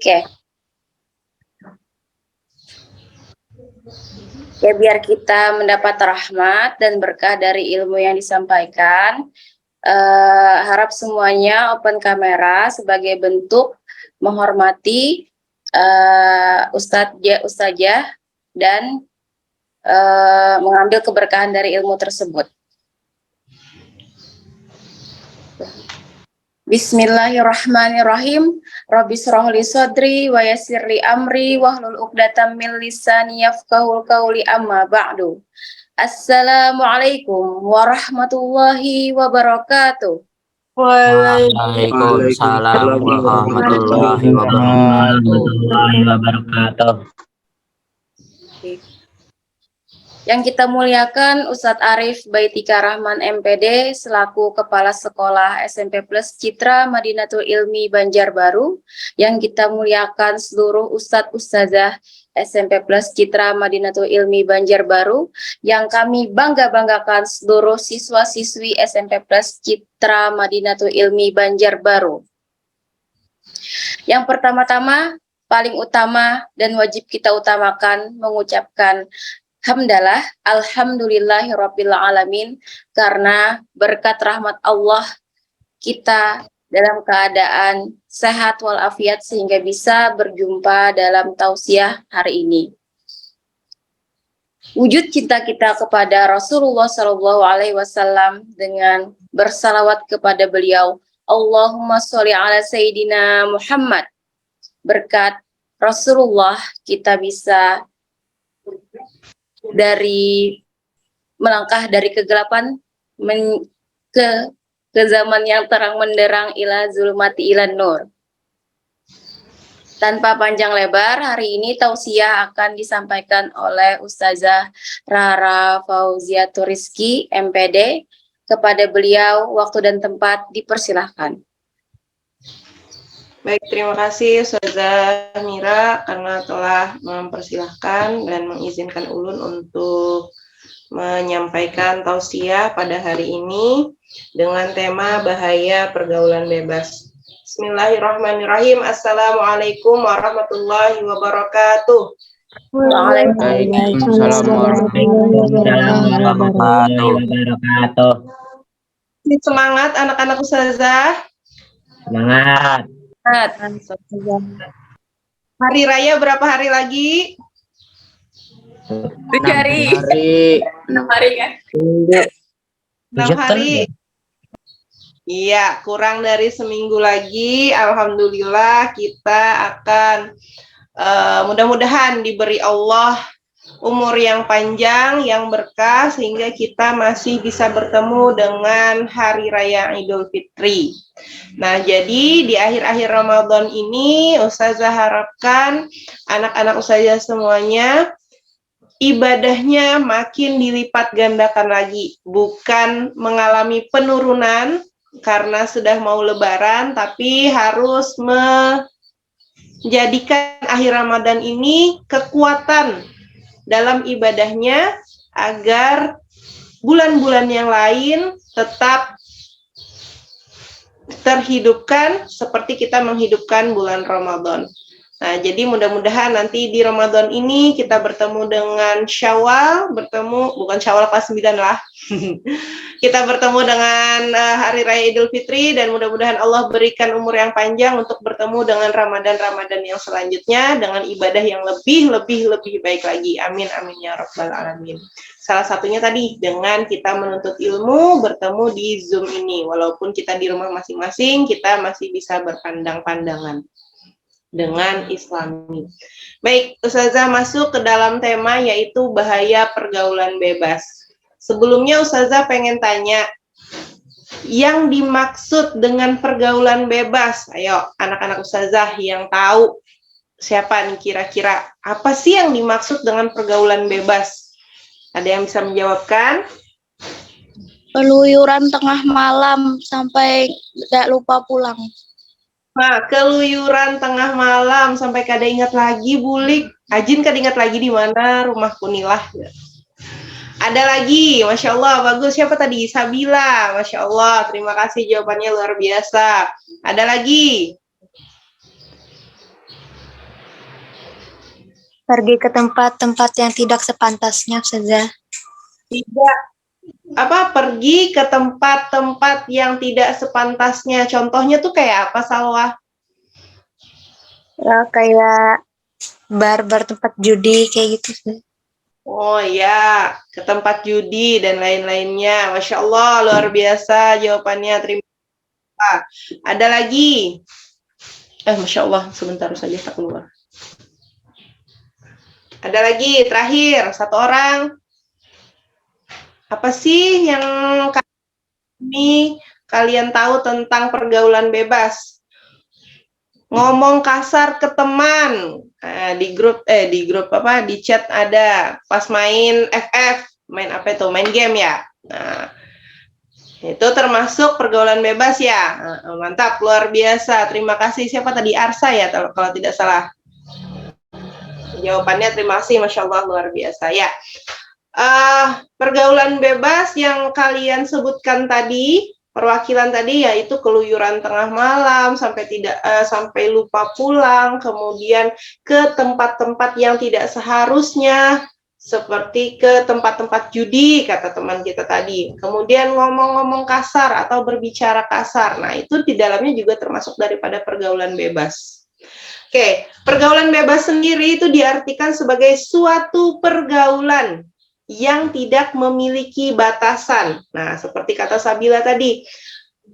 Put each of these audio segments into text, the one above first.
Oke. Ya, biar kita mendapat rahmat dan berkah dari ilmu yang disampaikan, harap semuanya open kamera sebagai bentuk menghormati ustazah dan mengambil keberkahan dari ilmu tersebut. Bismillahirrahmanirrahim. Rabbi shrah li sadri wa yassir li amri wahlul 'uqdatam min lisani yafqahul qawli, amma ba'du. Assalamualaikum warahmatullahi wabarakatuh. Waalaikumsalam warahmatullahi wabarakatuh. Yang kita muliakan Ustadz Arif Baitika Rahman MPD selaku Kepala Sekolah SMP Plus Citra Madinatul Ilmi Banjarbaru. Yang kita muliakan seluruh Ustadz Ustazah SMP Plus Citra Madinatul Ilmi Banjarbaru. Yang kami bangga-banggakan seluruh siswa-siswi SMP Plus Citra Madinatul Ilmi Banjarbaru. Yang pertama-tama, paling utama dan wajib kita utamakan mengucapkan hamdalah, alhamdulillahirabbil alamin, karena berkat rahmat Allah kita dalam keadaan sehat walafiat sehingga bisa berjumpa dalam tausiah hari ini. Wujud cinta kita kepada Rasulullah SAW dengan bersalawat kepada beliau, Allahumma sholli ala Sayyidina Muhammad. Berkat Rasulullah kita bisa melangkah dari kegelapan ke zaman yang terang menderang ila zulmati ilan nur. Tanpa panjang lebar, hari ini tausiah akan disampaikan oleh Ustazah Rara Fauziatur Rizki MPD. Kepada beliau waktu dan tempat dipersilahkan. Baik, terima kasih Ustazah Mira karena telah mempersilahkan dan mengizinkan Ulun untuk menyampaikan tausiah pada hari ini dengan tema bahaya pergaulan bebas. Bismillahirrahmanirrahim. Assalamualaikum warahmatullahi wabarakatuh. Waalaikumsalam warahmatullahi wabarakatuh. Semangat anak-anak Ustazah. Semangat. Hari raya berapa hari lagi? 7 hari. 6 hari kan? 6 hari. Iya, kurang dari seminggu lagi. Alhamdulillah kita akan mudah-mudahan diberi Allah umur yang panjang, yang berkah, sehingga kita masih bisa bertemu dengan Hari Raya Idul Fitri. Nah, jadi di akhir-akhir Ramadan ini, Ustazah harapkan anak-anak Ustazah semuanya ibadahnya makin dilipat gandakan lagi. Bukan mengalami penurunan karena sudah mau Lebaran, tapi harus menjadikan akhir Ramadan ini kekuatan dalam ibadahnya agar bulan-bulan yang lain tetap terhidupkan seperti kita menghidupkan bulan Ramadan. Nah, jadi mudah-mudahan nanti di Ramadan ini kita bertemu dengan Syawal, bukan Syawal kelas 9 lah. Kita bertemu dengan Hari Raya Idul Fitri dan mudah-mudahan Allah berikan umur yang panjang untuk bertemu dengan Ramadan-Ramadan yang selanjutnya dengan ibadah yang lebih baik lagi. Amin amin ya rabbal alamin. Salah satunya tadi dengan kita menuntut ilmu bertemu di Zoom ini. Walaupun kita di rumah masing-masing, kita masih bisa berpandang-pandangan dengan Islami. Baik, Ustazah masuk ke dalam tema yaitu bahaya pergaulan bebas. Sebelumnya Ustazah pengen tanya, yang dimaksud dengan pergaulan bebas, ayo anak-anak Ustazah yang tahu siapa nih kira-kira, apa sih yang dimaksud dengan pergaulan bebas? Ada yang bisa menjawabkan? Keluyuran tengah malam sampai gak lupa pulang. Nah, keluyuran tengah malam sampai kada ingat lagi bulik. Ajin kada ingat lagi di mana rumah Kunilah. Ada lagi, Masya Allah, bagus. Siapa tadi? Sabila, Masya Allah. Terima kasih jawabannya luar biasa. Ada lagi? Pergi ke tempat-tempat yang tidak sepantasnya, Ustazah. Tidak pergi ke tempat-tempat yang tidak sepantasnya. Contohnya tuh kayak apa, Salwa? Ya, kayak bar-bar tempat judi kayak gitu, Ustazah. Oh ya, ke tempat judi dan lain-lainnya. Masya Allah, luar biasa jawabannya. Terima kasih. Ada lagi? Masya Allah, sebentar saja tak keluar. Ada lagi, terakhir, satu orang. Apa sih yang kalian tahu tentang pergaulan bebas? Ngomong kasar ke teman. Di chat ada. Pas main FF, main apa itu? Main game ya. Nah, itu termasuk pergaulan bebas ya. Mantap, luar biasa. Terima kasih. Siapa tadi? Arsa ya, kalau tidak salah. Jawabannya terima kasih, Masya Allah, luar biasa ya. Pergaulan bebas yang kalian sebutkan tadi, perwakilan tadi yaitu keluyuran tengah malam sampai lupa pulang, kemudian ke tempat-tempat yang tidak seharusnya, seperti ke tempat-tempat judi kata teman kita tadi. Kemudian ngomong-ngomong kasar atau berbicara kasar. Nah, itu di dalamnya juga termasuk daripada pergaulan bebas. Oke, pergaulan bebas sendiri itu diartikan sebagai suatu pergaulan yang tidak memiliki batasan. Nah, seperti kata Sabila tadi,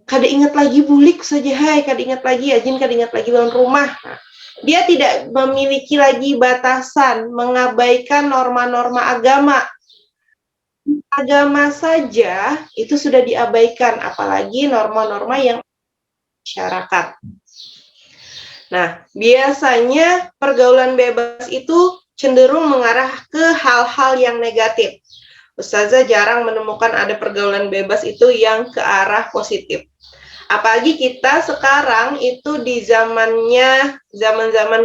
kada ingat lagi bulik saja, hai, kada ingat lagi ajin, kada ingat lagi lawan rumah. Nah, dia tidak memiliki lagi batasan, mengabaikan norma-norma agama. Agama saja itu sudah diabaikan, apalagi norma-norma yang masyarakat. Nah, biasanya pergaulan bebas itu cenderung mengarah ke hal-hal yang negatif. Ustazah jarang menemukan ada pergaulan bebas itu yang ke arah positif. Apalagi kita sekarang itu di zaman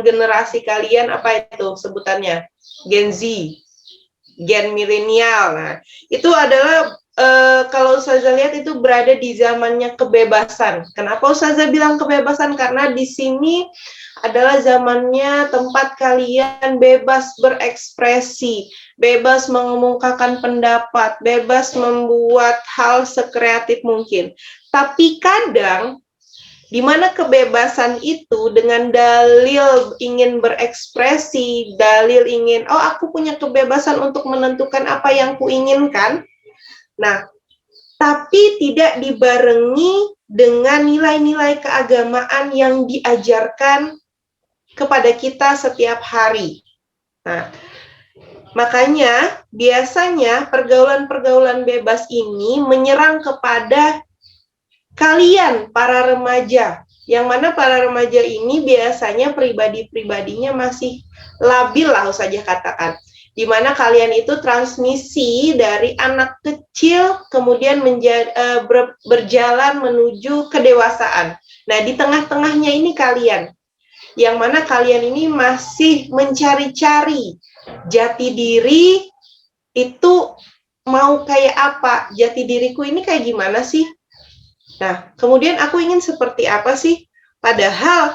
generasi kalian, apa itu sebutannya? Gen Z, Gen milenial. Nah, itu adalah kalau Ustazah lihat itu berada di zamannya kebebasan. Kenapa Ustazah bilang kebebasan? Karena di sini adalah zamannya tempat kalian bebas berekspresi, bebas mengemukakan pendapat, bebas membuat hal sekreatif mungkin. Tapi kadang di mana kebebasan itu dengan dalil ingin berekspresi, dalil ingin, aku punya kebebasan untuk menentukan apa yang kuinginkan. Nah, tapi tidak dibarengi dengan nilai-nilai keagamaan yang diajarkan kepada kita setiap hari. Nah, makanya biasanya pergaulan-pergaulan bebas ini menyerang kepada kalian, para remaja, yang mana para remaja ini biasanya pribadi-pribadinya masih labil lah saja katakan, di mana kalian itu transmisi dari anak kecil kemudian berjalan menuju kedewasaan. Nah, di tengah-tengahnya ini kalian, yang mana kalian ini masih mencari-cari jati diri itu mau kayak apa, jati diriku ini kayak gimana sih? Nah, kemudian aku ingin seperti apa sih? Padahal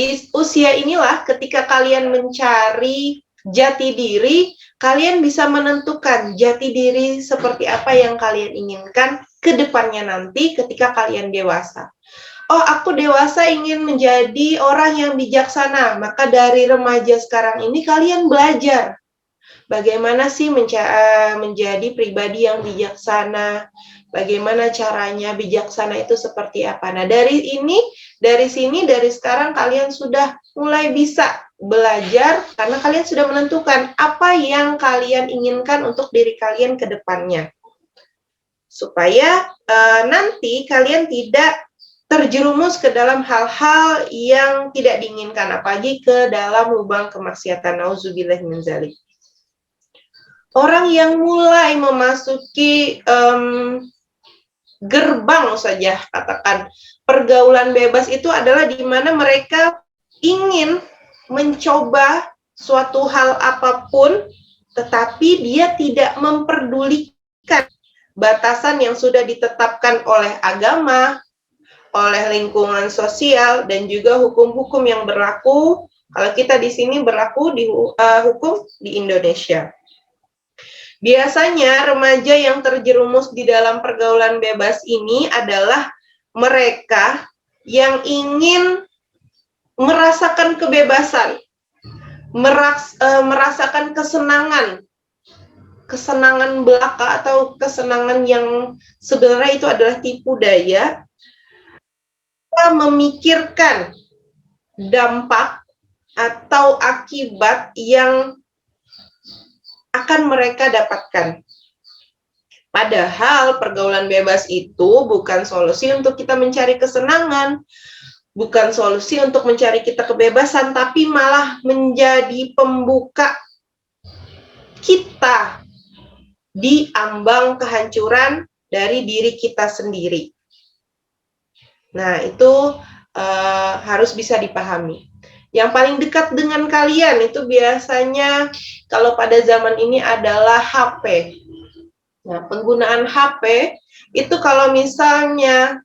di usia inilah ketika kalian mencari jati diri, kalian bisa menentukan jati diri seperti apa yang kalian inginkan ke depannya nanti ketika kalian dewasa. Aku dewasa ingin menjadi orang yang bijaksana, maka dari remaja sekarang ini kalian belajar bagaimana sih menjadi pribadi yang bijaksana, bagaimana caranya bijaksana itu seperti apa. Nah, dari sekarang kalian sudah mulai bisa belajar karena kalian sudah menentukan apa yang kalian inginkan untuk diri kalian ke depannya. Supaya nanti kalian tidak terjerumus ke dalam hal-hal yang tidak diinginkan, apalagi ke dalam lubang kemaksiatan. Nauzubillah min dzalik. Orang yang mulai memasuki gerbang saja katakan pergaulan bebas itu adalah di mana mereka ingin mencoba suatu hal apapun, tetapi dia tidak memperdulikan batasan yang sudah ditetapkan oleh agama, oleh lingkungan sosial, dan juga hukum-hukum yang berlaku Kalau kita di sini berlaku di hukum di Indonesia. Biasanya remaja yang terjerumus di dalam pergaulan bebas ini adalah mereka yang ingin merasakan kebebasan, merasakan kesenangan belaka atau kesenangan yang sebenarnya itu adalah tipu daya, memikirkan dampak atau akibat yang akan mereka dapatkan. Padahal pergaulan bebas itu bukan solusi untuk kita mencari kesenangan, bukan solusi untuk mencari kita kebebasan, tapi malah menjadi pembuka kita di ambang kehancuran dari diri kita sendiri. Nah, itu harus bisa dipahami. Yang paling dekat dengan kalian itu biasanya kalau pada zaman ini adalah HP. Nah, penggunaan HP itu kalau misalnya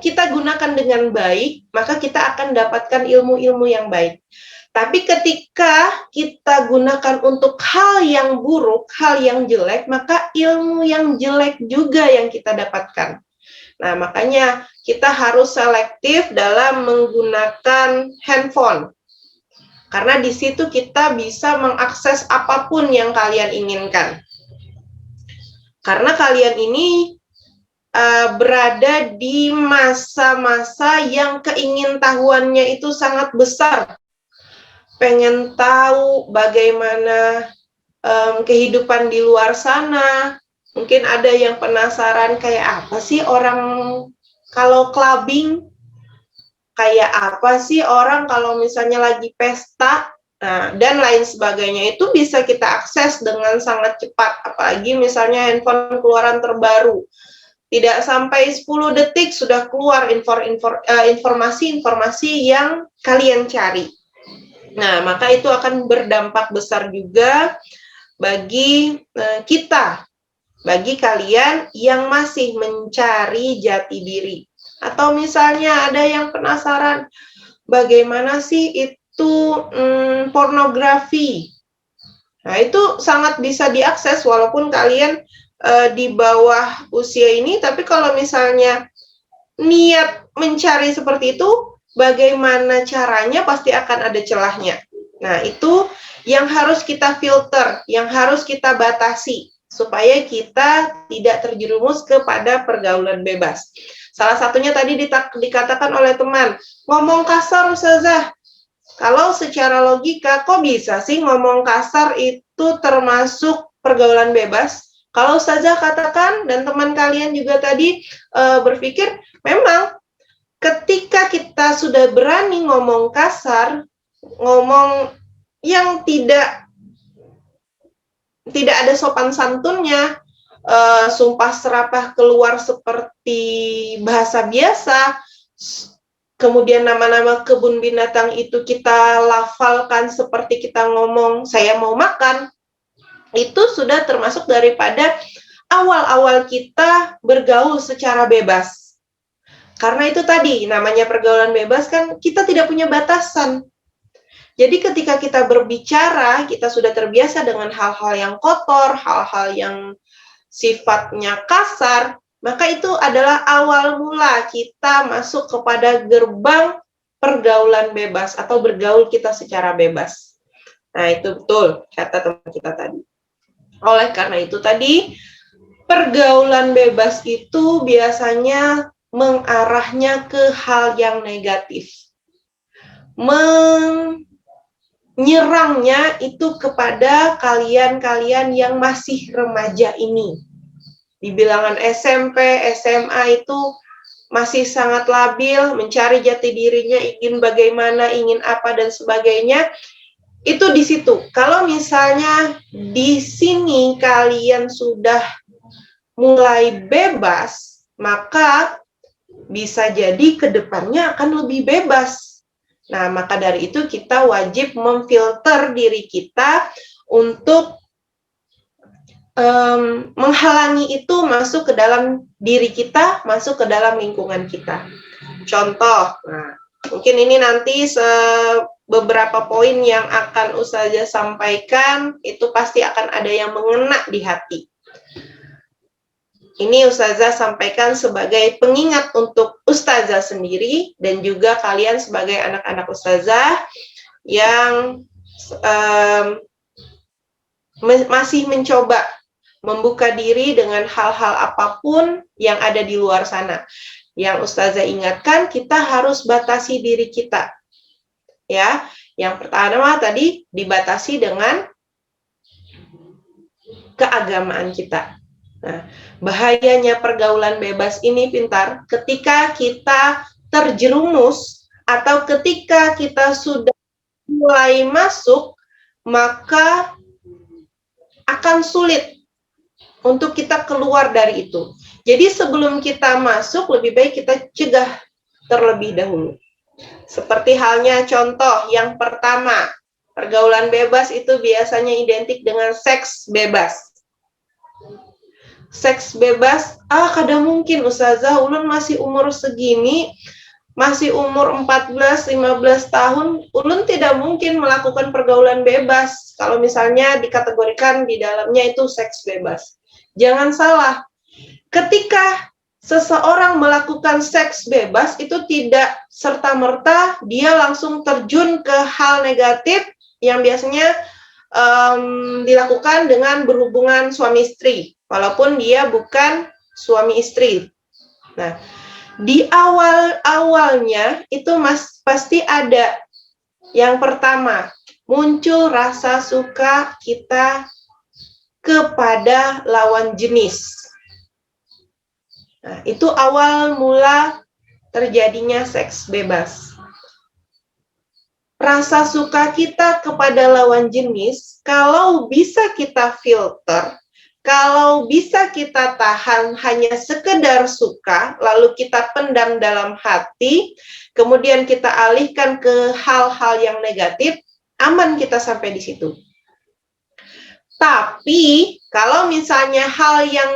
kita gunakan dengan baik, maka kita akan dapatkan ilmu-ilmu yang baik. Tapi ketika kita gunakan untuk hal yang buruk, hal yang jelek, maka ilmu yang jelek juga yang kita dapatkan. Nah, makanya kita harus selektif dalam menggunakan handphone. Karena di situ kita bisa mengakses apapun yang kalian inginkan. Karena kalian ini berada di masa-masa yang keingintahuannya itu sangat besar. Pengen tahu bagaimana kehidupan di luar sana. Mungkin ada yang penasaran kayak apa sih orang kalau clubbing, kayak apa sih orang kalau misalnya lagi pesta, nah, dan lain sebagainya. Itu bisa kita akses dengan sangat cepat, apalagi misalnya handphone keluaran terbaru. Tidak sampai 10 detik sudah keluar informasi-informasi yang kalian cari. Nah, maka itu akan berdampak besar juga bagi kita, bagi kalian yang masih mencari jati diri. Atau misalnya ada yang penasaran, bagaimana sih itu pornografi? Nah, itu sangat bisa diakses walaupun kalian di bawah usia ini, tapi kalau misalnya niat mencari seperti itu, bagaimana caranya pasti akan ada celahnya. Nah, itu yang harus kita filter, yang harus kita batasi, supaya kita tidak terjerumus kepada pergaulan bebas. Salah satunya tadi dikatakan oleh teman, ngomong kasar Ustazah. Kalau secara logika, kok bisa sih ngomong kasar itu termasuk pergaulan bebas? Kalau Ustazah katakan, dan teman kalian juga tadi berpikir, memang ketika kita sudah berani ngomong kasar, ngomong yang tidak ada sopan santunnya, sumpah serapah keluar seperti bahasa biasa, kemudian nama-nama kebun binatang itu kita lafalkan seperti kita ngomong saya mau makan, itu sudah termasuk daripada awal-awal kita bergaul secara bebas. Karena itu tadi, namanya pergaulan bebas kan kita tidak punya batasan. Jadi ketika kita berbicara, kita sudah terbiasa dengan hal-hal yang kotor, hal-hal yang sifatnya kasar, maka itu adalah awal mula kita masuk kepada gerbang pergaulan bebas atau bergaul kita secara bebas. Nah, itu betul kata teman kita tadi. Oleh karena itu tadi, pergaulan bebas itu biasanya mengarahnya ke hal yang negatif. Menyerangnya itu kepada kalian-kalian yang masih remaja ini. Di bilangan SMP, SMA itu masih sangat labil, mencari jati dirinya, ingin bagaimana, ingin apa, dan sebagainya. Itu di situ. Kalau misalnya di sini kalian sudah mulai bebas, maka bisa jadi ke depannya akan lebih bebas. Nah, maka dari itu kita wajib memfilter diri kita untuk menghalangi itu masuk ke dalam diri kita, masuk ke dalam lingkungan kita. Contoh, nah, mungkin ini nanti beberapa poin yang akan Ustazah sampaikan itu pasti akan ada yang mengena di hati. Ini Ustazah sampaikan sebagai pengingat untuk Ustazah sendiri dan juga kalian sebagai anak-anak Ustazah yang masih mencoba membuka diri dengan hal-hal apapun yang ada di luar sana. Yang Ustazah ingatkan, kita harus batasi diri kita. Ya, yang pertama tadi dibatasi dengan keagamaan kita. Nah, bahayanya pergaulan bebas ini pintar ketika kita terjerumus atau ketika kita sudah mulai masuk, maka akan sulit untuk kita keluar dari itu. Jadi sebelum kita masuk, lebih baik kita cegah terlebih dahulu. Seperti halnya contoh yang pertama, pergaulan bebas itu biasanya identik dengan seks bebas. Seks bebas, kadang mungkin Ustazah, ulun masih umur segini, masih umur 14-15 tahun, ulun tidak mungkin melakukan pergaulan bebas. Kalau misalnya dikategorikan di dalamnya itu seks bebas. Jangan salah, ketika seseorang melakukan seks bebas itu tidak serta-merta dia langsung terjun ke hal negatif yang biasanya dilakukan dengan berhubungan suami istri, walaupun dia bukan suami istri. Nah, di awal-awalnya itu pasti ada yang pertama, muncul rasa suka kita kepada lawan jenis. Nah, itu awal mula terjadinya seks bebas. Rasa suka kita kepada lawan jenis, kalau bisa kita filter, kalau bisa kita tahan hanya sekedar suka, lalu kita pendam dalam hati, kemudian kita alihkan ke hal-hal yang negatif, aman kita sampai di situ. Tapi, kalau misalnya hal yang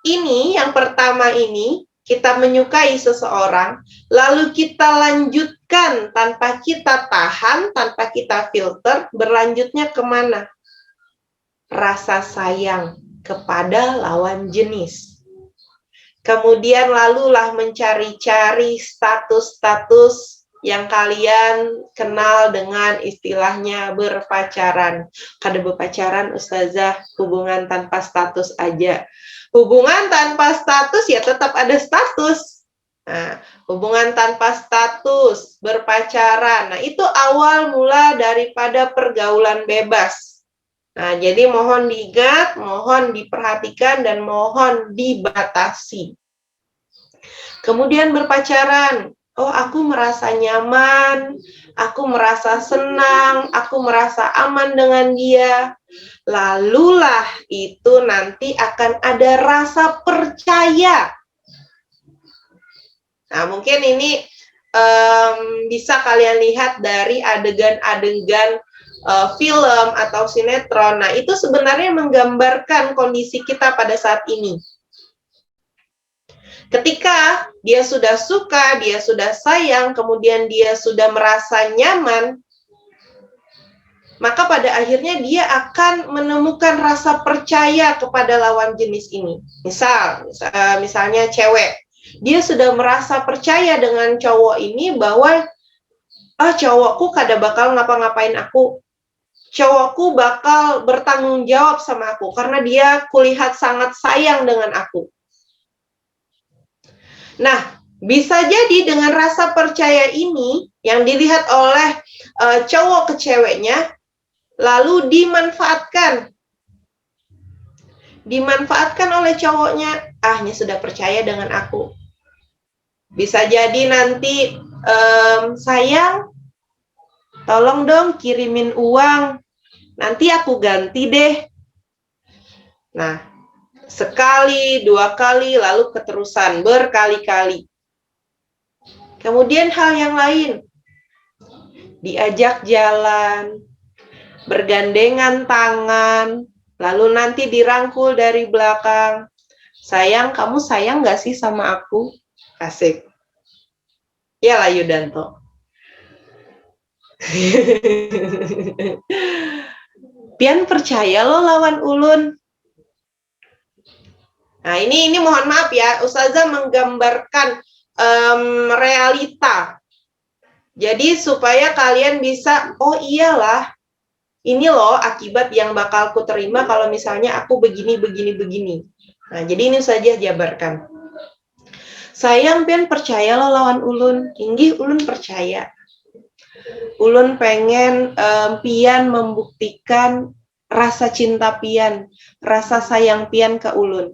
ini, yang pertama ini, kita menyukai seseorang, lalu kita lanjutkan tanpa kita tahan, tanpa kita filter, berlanjutnya kemana? Rasa sayang kepada lawan jenis. Kemudian lalulah mencari-cari status-status yang kalian kenal dengan istilahnya berpacaran. Kada berpacaran, Ustazah, hubungan tanpa status aja. Hubungan tanpa status ya tetap ada status. Nah, hubungan tanpa status, berpacaran. Nah, itu awal mula daripada pergaulan bebas. Nah, jadi mohon diingat, mohon diperhatikan, dan mohon dibatasi. Kemudian berpacaran. Oh, aku merasa nyaman, aku merasa senang, aku merasa aman dengan dia. Lalulah itu nanti akan ada rasa percaya. Nah, mungkin ini bisa kalian lihat dari adegan-adegan film atau sinetron. Nah, itu sebenarnya menggambarkan kondisi kita pada saat ini. Ketika dia sudah suka, dia sudah sayang, kemudian dia sudah merasa nyaman, maka pada akhirnya dia akan menemukan rasa percaya kepada lawan jenis ini. Misalnya cewek, dia sudah merasa percaya dengan cowok ini bahwa cowokku kada bakal ngapa-ngapain aku. Cowokku bakal bertanggung jawab sama aku karena dia kulihat sangat sayang dengan aku. Nah, bisa jadi dengan rasa percaya ini yang dilihat oleh cowok ke ceweknya, lalu dimanfaatkan. Dimanfaatkan oleh cowoknya, ini sudah percaya dengan aku. Bisa jadi nanti, sayang, tolong dong kirimin uang, nanti aku ganti deh. Nah, sekali, dua kali, lalu keterusan, berkali-kali. Kemudian hal yang lain, diajak jalan, bergandengan tangan, lalu nanti dirangkul dari belakang. Sayang, kamu sayang nggak sih sama aku? Asik. Ya lah Yudanto. Pian percaya lo lawan ulun. Nah, ini mohon maaf ya, Ustazah menggambarkan realita. Jadi supaya kalian bisa, oh iyalah, ini loh akibat yang bakal aku terima kalau misalnya aku begini, begini, begini. Nah, jadi ini saja jabarkan. Sayang pian percaya lo lawan ulun. Inggih ulun percaya. Ulun pengen pian membuktikan rasa cinta pian, rasa sayang pian ke ulun.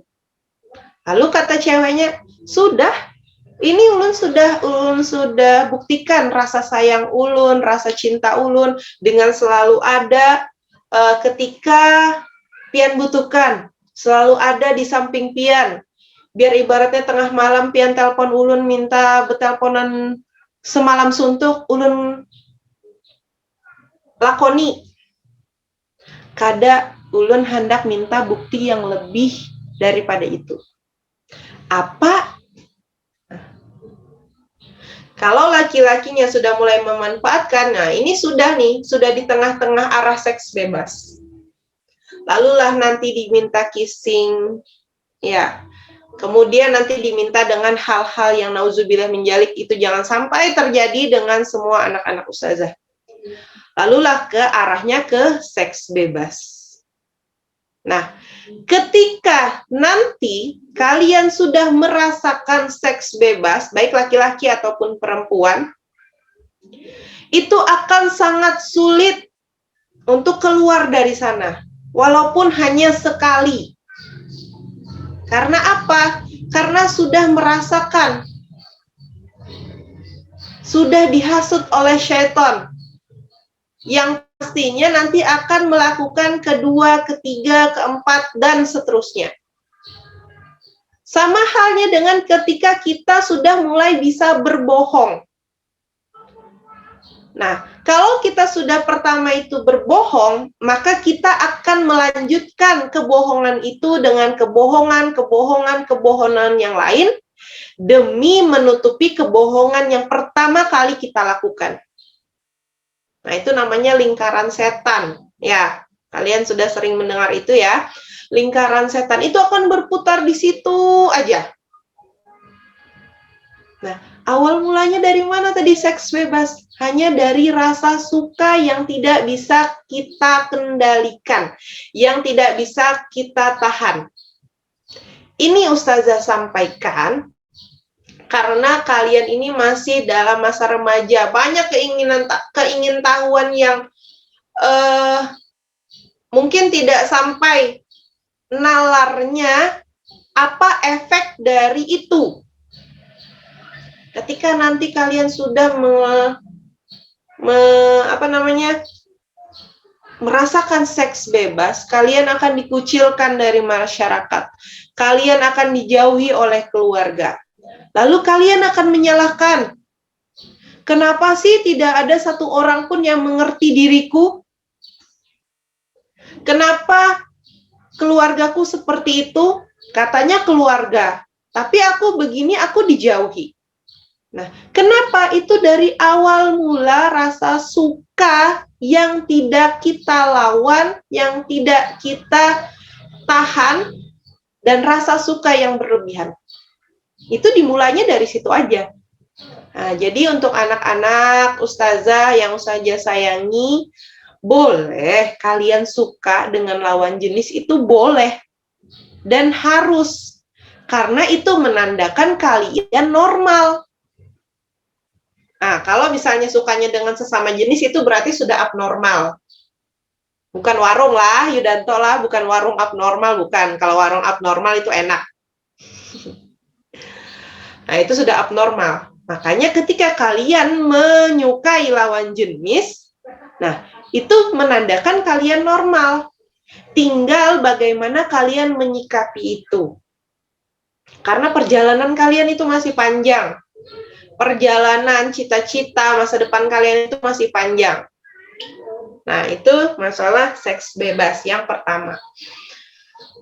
Lalu kata ceweknya, sudah, ini ulun sudah buktikan rasa sayang ulun, rasa cinta ulun dengan selalu ada ketika pian butuhkan, selalu ada di samping pian. Biar ibaratnya tengah malam pian telepon ulun minta beteleponan semalam suntuk, ulun lakoni. Kada ulun hendak minta bukti yang lebih daripada itu. Apa? Kalau laki-lakinya sudah mulai memanfaatkan, nah ini sudah di tengah-tengah arah seks bebas. Lalulah nanti diminta kissing, ya. Kemudian nanti diminta dengan hal-hal yang nauzubillah menjalik, itu jangan sampai terjadi dengan semua anak-anak ustazah. Lalulah ke arahnya ke seks bebas. Nah, ketika nanti kalian sudah merasakan seks bebas, baik laki-laki ataupun perempuan, itu akan sangat sulit untuk keluar dari sana, walaupun hanya sekali. Karena apa? Karena sudah merasakan, sudah dihasut oleh syaitan, yang pastinya nanti akan melakukan kedua, ketiga, keempat, dan seterusnya. Sama halnya dengan ketika kita sudah mulai bisa berbohong. Nah, kalau kita sudah pertama itu berbohong, maka kita akan melanjutkan kebohongan itu dengan kebohongan yang lain, demi menutupi kebohongan yang pertama kali kita lakukan. Nah, itu namanya lingkaran setan. Ya, kalian sudah sering mendengar itu ya. Lingkaran setan itu akan berputar di situ aja. Nah, awal mulanya dari mana tadi seks bebas? Hanya dari rasa suka yang tidak bisa kita kendalikan, yang tidak bisa kita tahan. Ini Ustazah sampaikan karena kalian ini masih dalam masa remaja, banyak keingintahuan yang mungkin tidak sampai nalarnya apa efek dari itu. Ketika nanti kalian sudah merasakan seks bebas, kalian akan dikucilkan dari masyarakat. Kalian akan dijauhi oleh keluarga. Lalu kalian akan menyalahkan, kenapa sih tidak ada satu orang pun yang mengerti diriku? Kenapa keluargaku seperti itu? Katanya keluarga, tapi aku begini, aku dijauhi. Nah, kenapa? Itu dari awal mula rasa suka yang tidak kita lawan, yang tidak kita tahan, dan rasa suka yang berlebihan. Itu dimulainya dari situ aja. Nah, jadi untuk anak-anak ustazah yang ustazah sayangi, boleh kalian suka dengan lawan jenis, itu boleh. Dan harus. Karena itu menandakan kalian normal. Nah, kalau misalnya sukanya dengan sesama jenis, itu berarti sudah abnormal. Bukan warung lah, Yudanto lah, bukan warung abnormal, bukan. Kalau warung abnormal itu enak. Nah, itu sudah abnormal. Makanya ketika kalian menyukai lawan jenis, nah, itu menandakan kalian normal. Tinggal bagaimana kalian menyikapi itu. Karena perjalanan kalian itu masih panjang. Perjalanan, cita-cita, masa depan kalian itu masih panjang. Nah, itu masalah seks bebas yang pertama.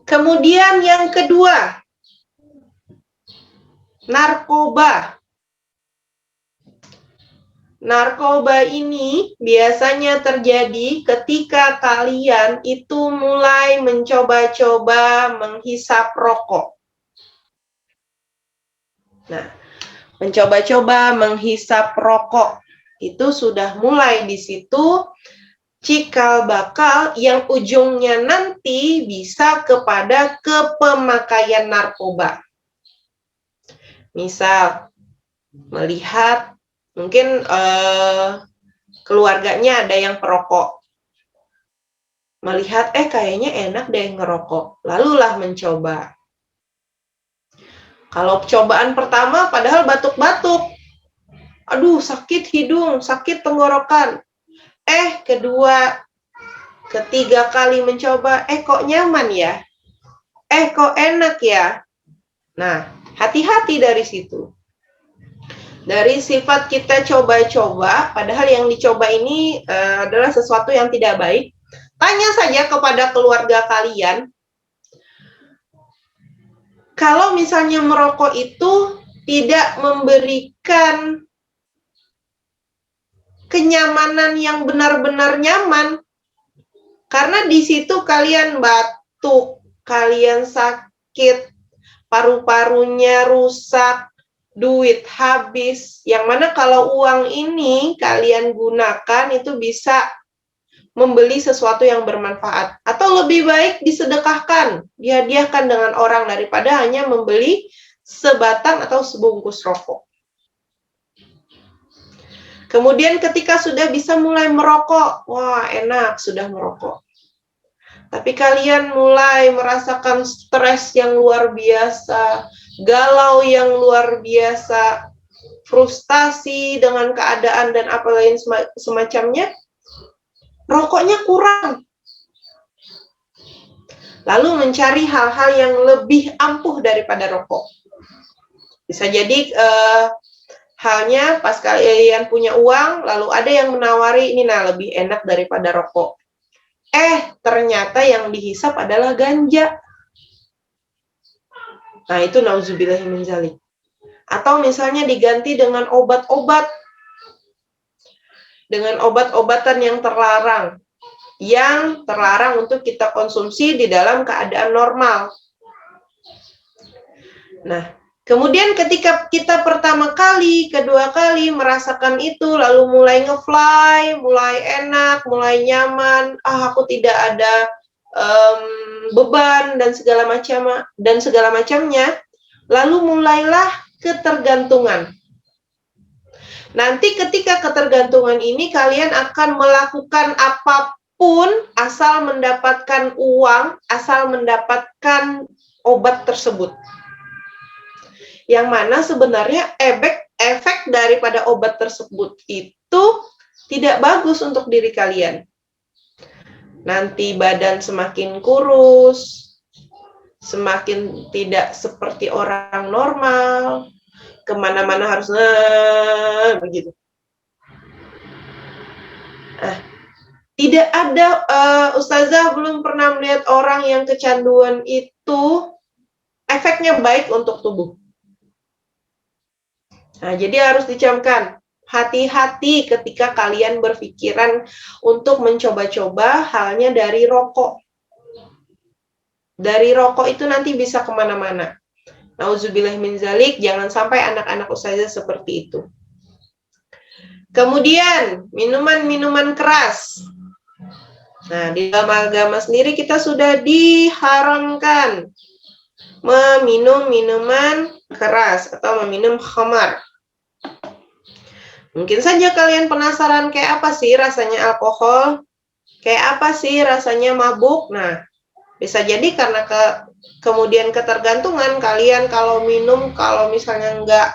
Kemudian yang kedua, narkoba. narkoba ini biasanya terjadi ketika kalian itu mulai mencoba-coba menghisap rokok. Nah, mencoba-coba menghisap rokok itu sudah mulai di situ cikal bakal yang ujungnya nanti bisa kepada kepemakaian narkoba. Misal, melihat mungkin keluarganya ada yang perokok. Melihat, kayaknya enak deh ngerokok. Lalulah mencoba. Kalau cobaan pertama padahal batuk-batuk. Aduh, sakit hidung, sakit tenggorokan. Kedua, ketiga kali mencoba, kok nyaman ya? Kok enak ya? Nah, hati-hati dari situ. Dari sifat kita coba-coba, padahal yang dicoba ini adalah sesuatu yang tidak baik. Tanya saja kepada keluarga kalian, kalau misalnya merokok itu tidak memberikan kenyamanan yang benar-benar nyaman, karena di situ kalian batuk, kalian sakit, paru-parunya rusak, duit habis, yang mana kalau uang ini kalian gunakan itu bisa membeli sesuatu yang bermanfaat, atau lebih baik disedekahkan, dihadiahkan dengan orang daripada hanya membeli sebatang atau sebungkus rokok. Kemudian ketika sudah bisa mulai merokok, wah enak sudah merokok. Tapi kalian mulai merasakan stres yang luar biasa, galau yang luar biasa, frustasi dengan keadaan dan apa lain semacamnya, rokoknya kurang. Lalu mencari hal-hal yang lebih ampuh daripada rokok. Bisa jadi halnya pas kalian punya uang, lalu ada yang menawari ini lebih enak daripada rokok. Ternyata yang dihisap adalah ganja. Nah, itu nauzubillahi min dzalik. Atau misalnya diganti dengan obat-obat. Dengan obat-obatan yang terlarang. Yang terlarang untuk kita konsumsi di dalam keadaan normal. Nah, kemudian ketika kita pertama kali, kedua kali merasakan itu, lalu mulai nge-fly, mulai enak, mulai nyaman, aku tidak ada beban dan segala macamnya, lalu mulailah ketergantungan. Nanti ketika ketergantungan ini kalian akan melakukan apapun asal mendapatkan uang, asal mendapatkan obat tersebut. Yang mana sebenarnya efek daripada obat tersebut itu tidak bagus untuk diri kalian. Nanti badan semakin kurus, semakin tidak seperti orang normal, kemana-mana harus begitu. Tidak ada, Ustazah belum pernah melihat orang yang kecanduan itu efeknya baik untuk tubuh. Nah, jadi harus dicamkan. Hati-hati ketika kalian berpikiran untuk mencoba-coba halnya dari rokok. Dari rokok itu nanti bisa kemana-mana. Nauzubillah min dzalik, jangan sampai anak-anak Ustazah seperti itu. Kemudian, minuman-minuman keras. Nah, di dalam agama sendiri kita sudah diharamkan meminum minuman keras atau meminum khamar. Mungkin saja kalian penasaran kayak apa sih rasanya alkohol, kayak apa sih rasanya mabuk. Nah, bisa jadi karena kemudian ketergantungan kalian kalau minum, kalau misalnya enggak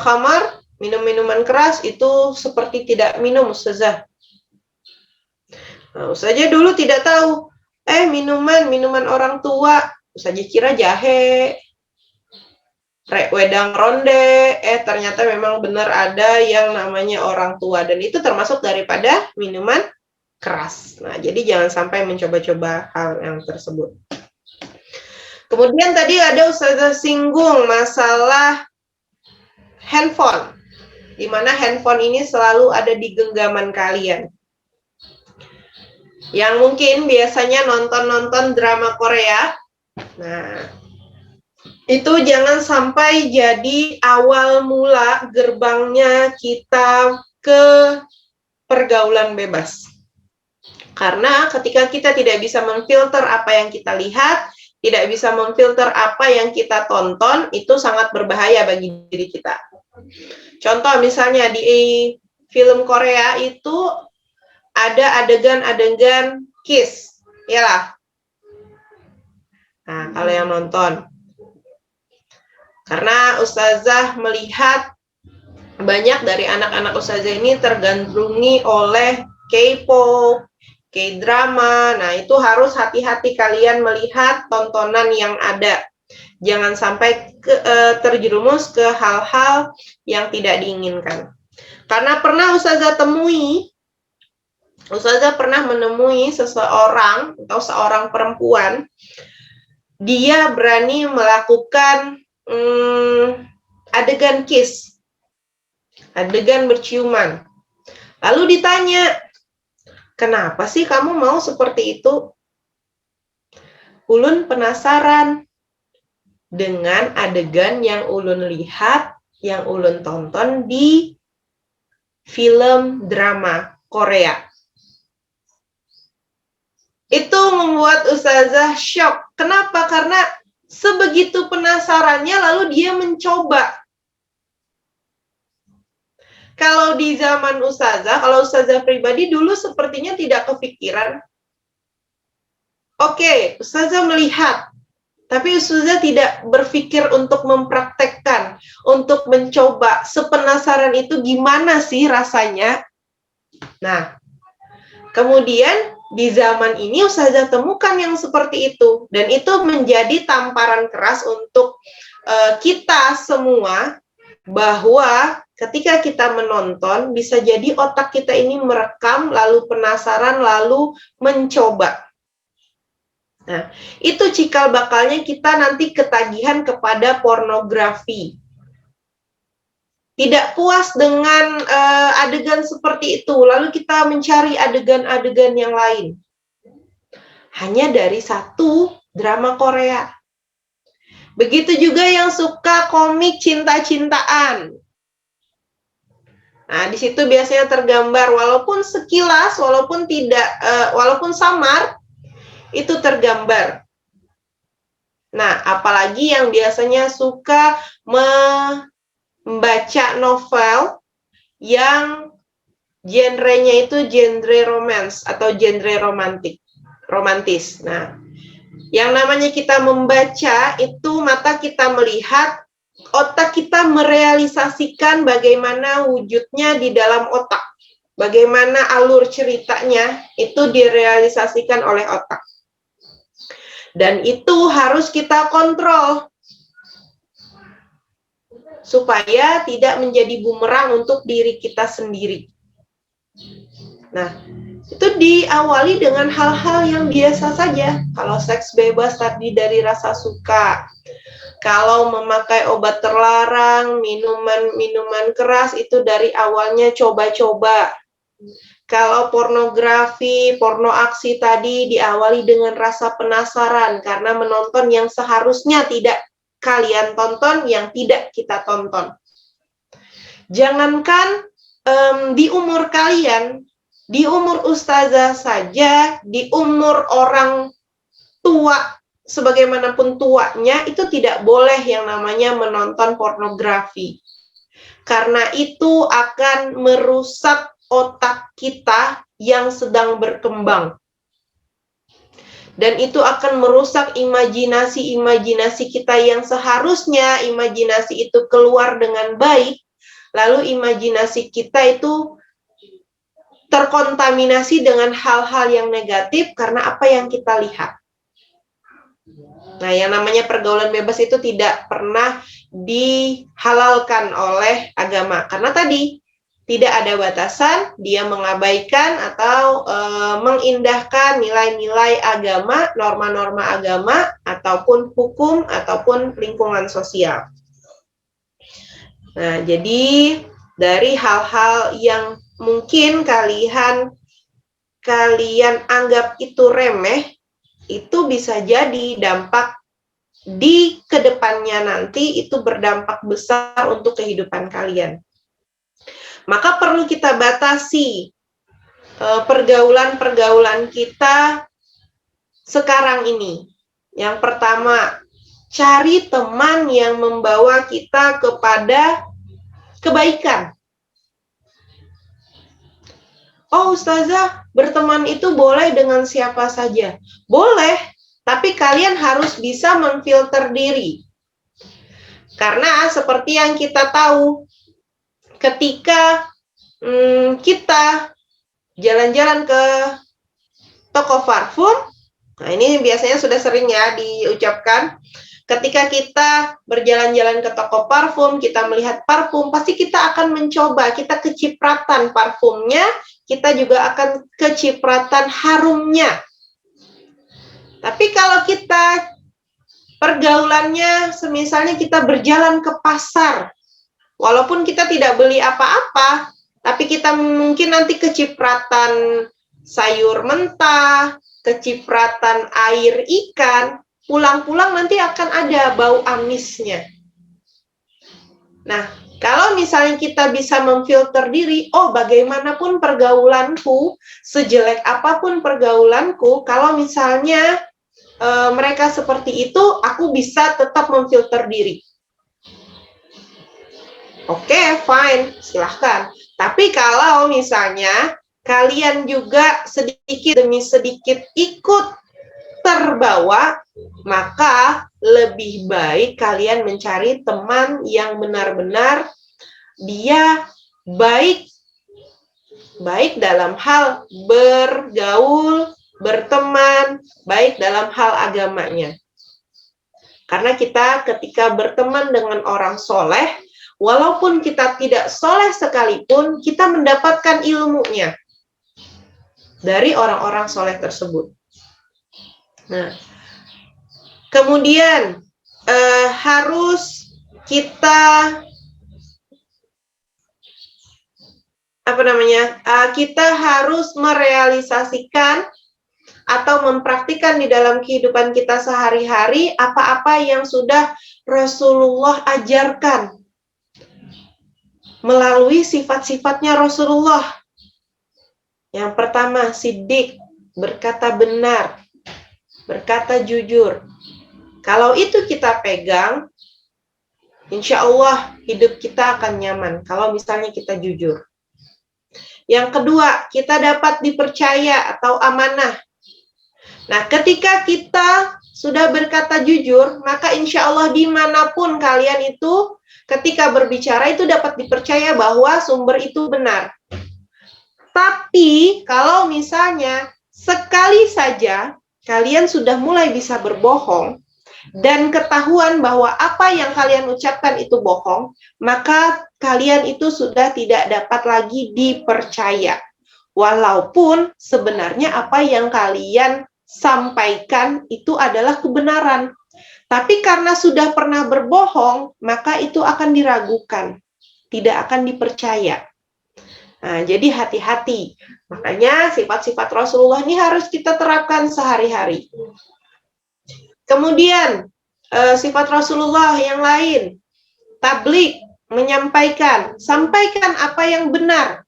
khamar, minum minuman keras itu seperti tidak minum, Ustazah. Nah, Ustazah dulu tidak tahu, minuman orang tua, Ustazah kira jahe, wedang ronde, ternyata memang benar ada yang namanya orang tua, dan itu termasuk daripada minuman keras. Nah, jadi jangan sampai mencoba-coba hal yang tersebut. Kemudian tadi ada Ustazah singgung masalah handphone. di mana handphone ini selalu ada di genggaman kalian. Yang mungkin biasanya nonton-nonton drama Korea. Nah, itu jangan sampai jadi awal mula gerbangnya kita ke pergaulan bebas. Karena ketika kita tidak bisa memfilter apa yang kita lihat, tidak bisa memfilter apa yang kita tonton, itu sangat berbahaya bagi diri kita. Contoh misalnya di film Korea itu ada adegan-adegan kiss, ya lah. Nah, kalau yang nonton. Karena Ustazah melihat banyak dari anak-anak Ustazah ini tergandrungi oleh K-pop, K-drama. Nah, itu harus hati-hati kalian melihat tontonan yang ada. Jangan sampai terjerumus ke hal-hal yang tidak diinginkan. Karena pernah Ustazah pernah menemui seseorang atau seorang perempuan, dia berani melakukan adegan kiss, adegan berciuman. Lalu ditanya, kenapa sih kamu mau seperti itu? Ulun penasaran dengan adegan yang ulun lihat, yang ulun tonton di film drama Korea. Itu membuat Ustazah shock. Kenapa? Karena sebegitu penasarannya lalu dia mencoba. Kalau di zaman Ustazah, kalau Ustazah pribadi dulu sepertinya tidak kepikiran. Oke, Ustazah melihat, tapi Ustazah tidak berpikir untuk mempraktekkan, untuk mencoba. Sepenasaran itu gimana sih rasanya? Nah, kemudian di zaman ini Ustazah temukan yang seperti itu. Dan itu menjadi tamparan keras untuk kita semua, bahwa ketika kita menonton, bisa jadi otak kita ini merekam, lalu penasaran, lalu mencoba. Nah, itu cikal bakalnya kita nanti ketagihan kepada pornografi. Tidak puas dengan adegan seperti itu, lalu kita mencari adegan-adegan yang lain. Hanya dari satu drama Korea. Begitu juga yang suka komik cinta-cintaan. Nah, di situ biasanya tergambar, walaupun sekilas, walaupun tidak, walaupun samar, itu tergambar. Nah, apalagi yang biasanya suka membaca novel yang genrenya itu genre romance atau genre romantis. Nah, yang namanya kita membaca itu mata kita melihat, otak kita merealisasikan bagaimana wujudnya di dalam otak. Bagaimana alur ceritanya itu direalisasikan oleh otak. Dan itu harus kita kontrol supaya tidak menjadi bumerang untuk diri kita sendiri. Nah, itu diawali dengan hal-hal yang biasa saja. Kalau seks bebas tadi dari rasa suka. Kalau memakai obat terlarang, minuman keras itu dari awalnya coba-coba. Kalau pornografi, porno aksi tadi diawali dengan rasa penasaran karena menonton yang seharusnya tidak kalian tonton, yang tidak kita tonton. Jangankan di umur kalian, di umur ustazah saja, di umur orang tua, sebagaimanapun tuanya, itu tidak boleh yang namanya menonton pornografi. Karena itu akan merusak otak kita yang sedang berkembang. Dan itu akan merusak imajinasi-imajinasi kita yang seharusnya imajinasi itu keluar dengan baik, lalu imajinasi kita itu terkontaminasi dengan hal-hal yang negatif karena apa yang kita lihat. Nah, yang namanya pergaulan bebas itu tidak pernah dihalalkan oleh agama. Karena tadi, tidak ada batasan, dia mengabaikan atau mengindahkan nilai-nilai agama, norma-norma agama, ataupun hukum, ataupun lingkungan sosial. Nah, jadi dari hal-hal yang mungkin kalian anggap itu remeh, itu bisa jadi dampak di kedepannya nanti itu berdampak besar untuk kehidupan kalian. Maka perlu kita batasi pergaulan-pergaulan kita sekarang ini. Yang pertama, cari teman yang membawa kita kepada kebaikan. Oh, Ustazah, berteman itu boleh dengan siapa saja. Boleh, tapi kalian harus bisa memfilter diri. Karena seperti yang kita tahu, ketika kita jalan-jalan ke toko parfum, nah ini biasanya sudah sering ya diucapkan, ketika kita berjalan-jalan ke toko parfum, kita melihat parfum, pasti kita akan mencoba, kita kecipratan parfumnya, kita juga akan kecipratan harumnya. Tapi kalau kita pergaulannya, semisalnya kita berjalan ke pasar, walaupun kita tidak beli apa-apa, tapi kita mungkin nanti kecipratan sayur mentah, kecipratan air ikan, pulang-pulang nanti akan ada bau amisnya. Nah, kalau misalnya kita bisa memfilter diri, oh bagaimanapun pergaulanku, sejelek apapun pergaulanku, kalau misalnya mereka seperti itu, aku bisa tetap memfilter diri. Oke, fine, silahkan. Tapi kalau misalnya kalian juga sedikit demi sedikit ikut terbawa, maka lebih baik kalian mencari teman yang benar-benar dia baik dalam hal bergaul, berteman, baik dalam hal agamanya. Karena kita ketika berteman dengan orang soleh, walaupun kita tidak soleh sekalipun, kita mendapatkan ilmunya dari orang-orang soleh tersebut. Nah, kemudian harus kita kita harus merealisasikan atau mempraktikkan di dalam kehidupan kita sehari-hari apa-apa yang sudah Rasulullah ajarkan melalui sifat-sifatnya Rasulullah. Yang pertama, siddiq, berkata benar, berkata jujur. Kalau itu kita pegang, insya Allah hidup kita akan nyaman kalau misalnya kita jujur. Yang kedua, kita dapat dipercaya atau amanah. Nah, ketika kita sudah berkata jujur, maka insya Allah dimanapun kalian itu, ketika berbicara itu dapat dipercaya bahwa sumber itu benar. Tapi, kalau misalnya sekali saja kalian sudah mulai bisa berbohong, dan ketahuan bahwa apa yang kalian ucapkan itu bohong, maka kalian itu sudah tidak dapat lagi dipercaya. Walaupun sebenarnya apa yang kalian sampaikan itu adalah kebenaran. Tapi karena sudah pernah berbohong, maka itu akan diragukan, tidak akan dipercaya. Nah, jadi hati-hati. Makanya sifat-sifat Rasulullah ini harus kita terapkan sehari-hari. Kemudian, sifat Rasulullah yang lain, tabligh, menyampaikan, sampaikan apa yang benar.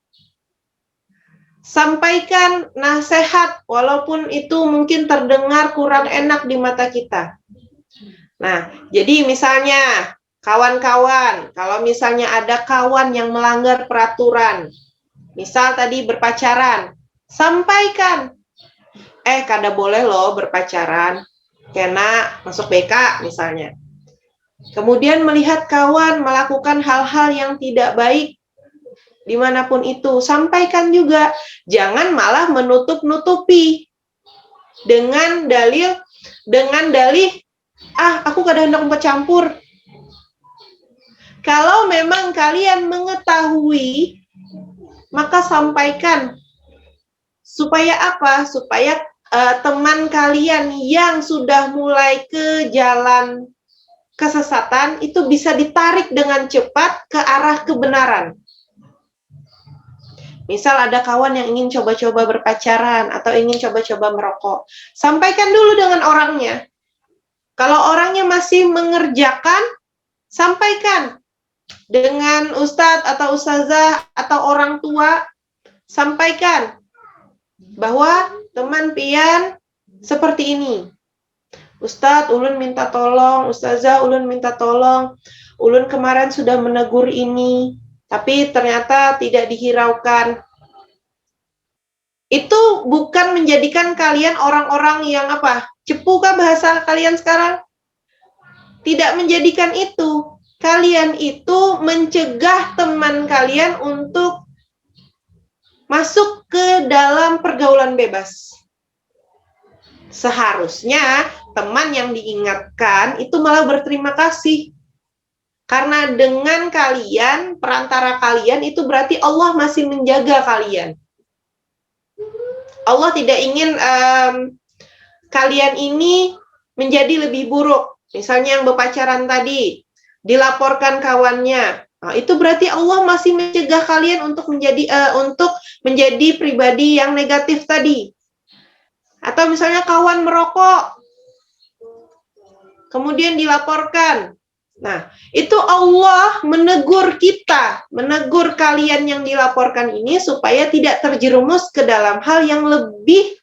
Sampaikan nasihat, walaupun itu mungkin terdengar kurang enak di mata kita. Nah, jadi misalnya, kawan-kawan, kalau misalnya ada kawan yang melanggar peraturan, misal tadi berpacaran, sampaikan, kada boleh loh berpacaran, kena masuk BK misalnya. Kemudian melihat kawan melakukan hal-hal yang tidak baik dimanapun itu, sampaikan juga. Jangan malah menutup-nutupi dengan dalih, aku kada hendak mencampur. Kalau memang kalian mengetahui, maka sampaikan. Supaya apa? Supaya teman kalian yang sudah mulai ke jalan kesesatan itu bisa ditarik dengan cepat ke arah kebenaran. Misal ada kawan yang ingin coba-coba berpacaran atau ingin coba-coba merokok. Sampaikan dulu dengan orangnya. Kalau orangnya masih mengerjakan, sampaikan dengan ustadz atau ustazah atau orang tua, sampaikan bahwa teman pian seperti ini. Ustadz, ulun minta tolong, ustazah, ulun minta tolong. Ulun kemarin sudah menegur ini, tapi ternyata tidak dihiraukan. Itu bukan menjadikan kalian orang-orang yang apa? Cepu kah bahasa kalian sekarang? Tidak menjadikan itu. Kalian itu mencegah teman kalian untuk masuk ke dalam pergaulan bebas. Seharusnya teman yang diingatkan itu malah berterima kasih. Karena dengan kalian, perantara kalian, itu berarti Allah masih menjaga kalian. Allah tidak ingin kalian ini menjadi lebih buruk. Misalnya yang berpacaran tadi, dilaporkan kawannya. Nah, itu berarti Allah masih mencegah kalian untuk menjadi pribadi yang negatif tadi. Atau misalnya kawan merokok, kemudian dilaporkan. Nah, itu Allah menegur kita, menegur kalian yang dilaporkan ini supaya tidak terjerumus ke dalam hal yang lebih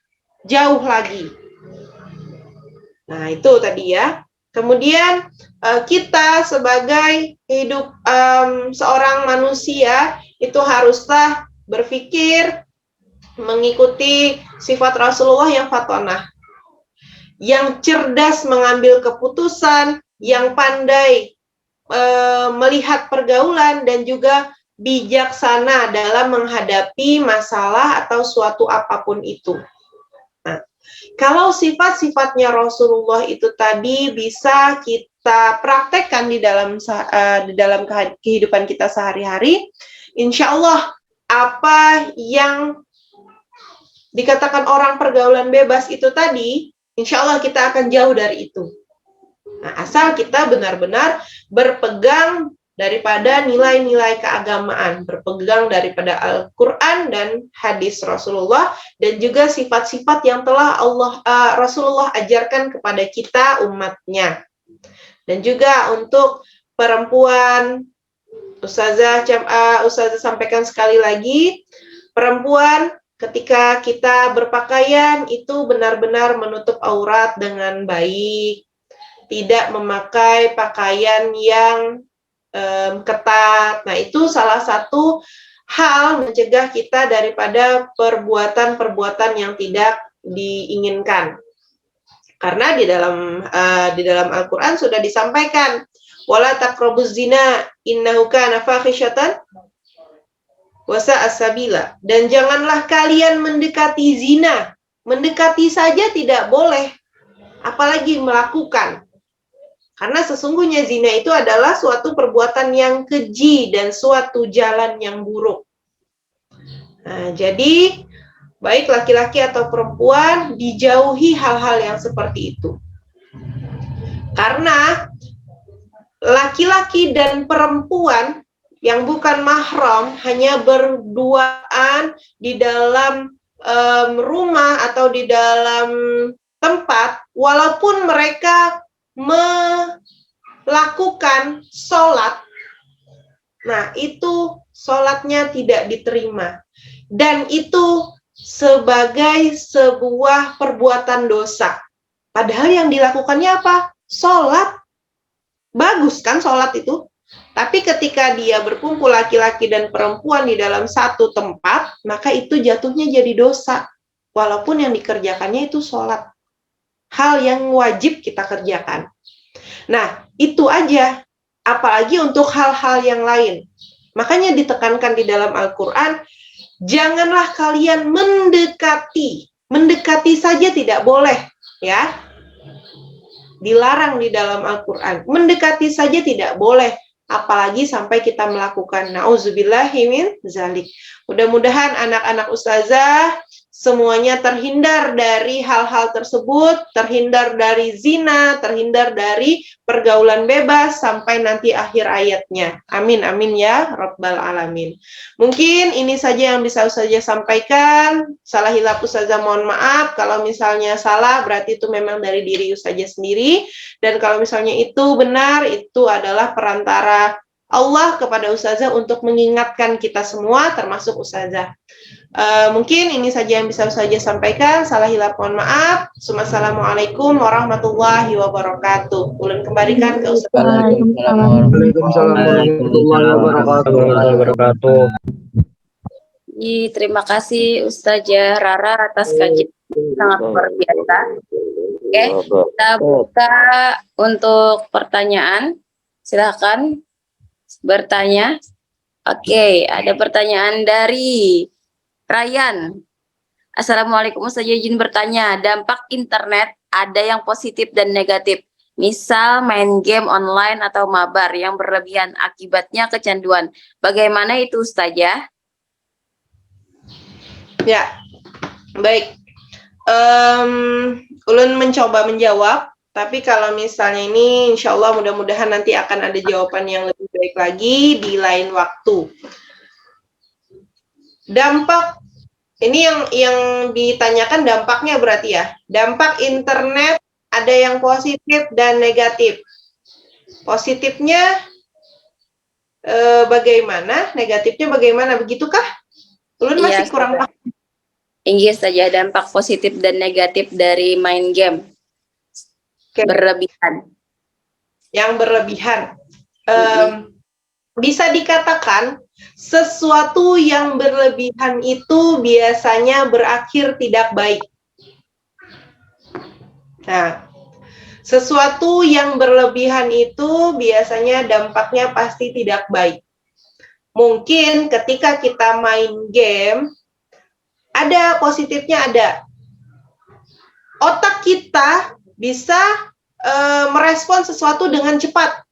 jauh lagi. Nah, itu tadi ya. Kemudian kita sebagai seorang manusia itu haruslah berpikir mengikuti sifat Rasulullah yang fatonah, yang cerdas mengambil keputusan, yang pandai melihat pergaulan, dan juga bijaksana dalam menghadapi masalah atau suatu apapun itu. Nah, kalau sifat-sifatnya Rasulullah itu tadi bisa kita praktekkan di dalam kehidupan kita sehari-hari, insya Allah apa yang dikatakan orang pergaulan bebas itu tadi, insya Allah kita akan jauh dari itu. Nah, asal kita benar-benar berpegang daripada nilai-nilai keagamaan, berpegang daripada Al-Quran dan hadis Rasulullah, dan juga sifat-sifat yang telah Rasulullah ajarkan kepada kita umatnya. Dan juga untuk perempuan, Ustazah sampaikan sekali lagi, perempuan ketika kita berpakaian itu benar-benar menutup aurat dengan baik, tidak memakai pakaian yang ketat. Nah, itu salah satu hal mencegah kita daripada perbuatan-perbuatan yang tidak diinginkan. Karena di dalam Al-Quran sudah disampaikan, wala taqrabuz zina innahu kana fahisyatan wa sa'a sabila. Dan janganlah kalian mendekati zina. Mendekati saja tidak boleh, apalagi melakukan. Karena sesungguhnya zina itu adalah suatu perbuatan yang keji dan suatu jalan yang buruk. Nah, jadi baik laki-laki atau perempuan dijauhi hal-hal yang seperti itu. Karena laki-laki dan perempuan yang bukan mahram hanya berduaan di dalam rumah atau di dalam tempat, walaupun mereka melakukan sholat, nah itu sholatnya tidak diterima, dan itu sebagai sebuah perbuatan dosa. Padahal yang dilakukannya apa? Sholat. Bagus kan sholat itu? Tapi ketika dia berkumpul laki-laki dan perempuan di dalam satu tempat, maka itu jatuhnya jadi dosa. Walaupun yang dikerjakannya itu sholat. Hal yang wajib kita kerjakan. Nah, itu aja. Apalagi untuk hal-hal yang lain. Makanya ditekankan di dalam Al-Quran, janganlah kalian mendekati. Mendekati saja tidak boleh, ya. Dilarang di dalam Al-Quran. Mendekati saja tidak boleh. Apalagi sampai kita melakukan. Na'udzubillahi min zalik. Mudah-mudahan anak-anak ustazah semuanya terhindar dari hal-hal tersebut, terhindar dari zina, terhindar dari pergaulan bebas sampai nanti akhir ayatnya. Amin, amin ya Rabbal Alamin. Mungkin ini saja yang bisa Ustazah sampaikan. Salah hilaf Ustazah mohon maaf. Kalau misalnya salah berarti itu memang dari diri Ustazah sendiri. Dan kalau misalnya itu benar, itu adalah perantara Allah kepada Ustazah untuk mengingatkan kita semua termasuk Ustazah. Mungkin ini saja yang bisa Ustazah sampaikan. Salah hilaf mohon maaf. Assalamualaikum warahmatullahi wabarakatuh. Ulun kembalikan ke Ustazah. Waalaikumsalam warahmatullahi wabarakatuh. Terima kasih Ustazah Rara atas kajian sangat luar biasa. Oke, kita buka untuk pertanyaan. Silakan bertanya. Oke, ada pertanyaan dari Ryan. Assalamualaikum, Ustazah izin bertanya, dampak internet ada yang positif dan negatif. Misal main game online atau mabar yang berlebihan akibatnya kecanduan. Bagaimana itu Ustazah? Ya, baik. Ulun mencoba menjawab, tapi kalau misalnya ini insya Allah mudah-mudahan nanti akan ada jawaban yang lebih baik lagi di lain waktu. Dampak, ini yang ditanyakan dampaknya berarti ya. Dampak internet ada yang positif dan negatif. Positifnya bagaimana? Negatifnya bagaimana? Begitukah? Ulun masih kurang paham. Inggih saja dampak positif dan negatif dari main game. Berlebihan. Yang berlebihan. Bisa dikatakan sesuatu yang berlebihan itu biasanya berakhir tidak baik. Nah, sesuatu yang berlebihan itu biasanya dampaknya pasti tidak baik. Mungkin ketika kita main game, ada positifnya ada. Otak kita bisa merespon sesuatu dengan cepat.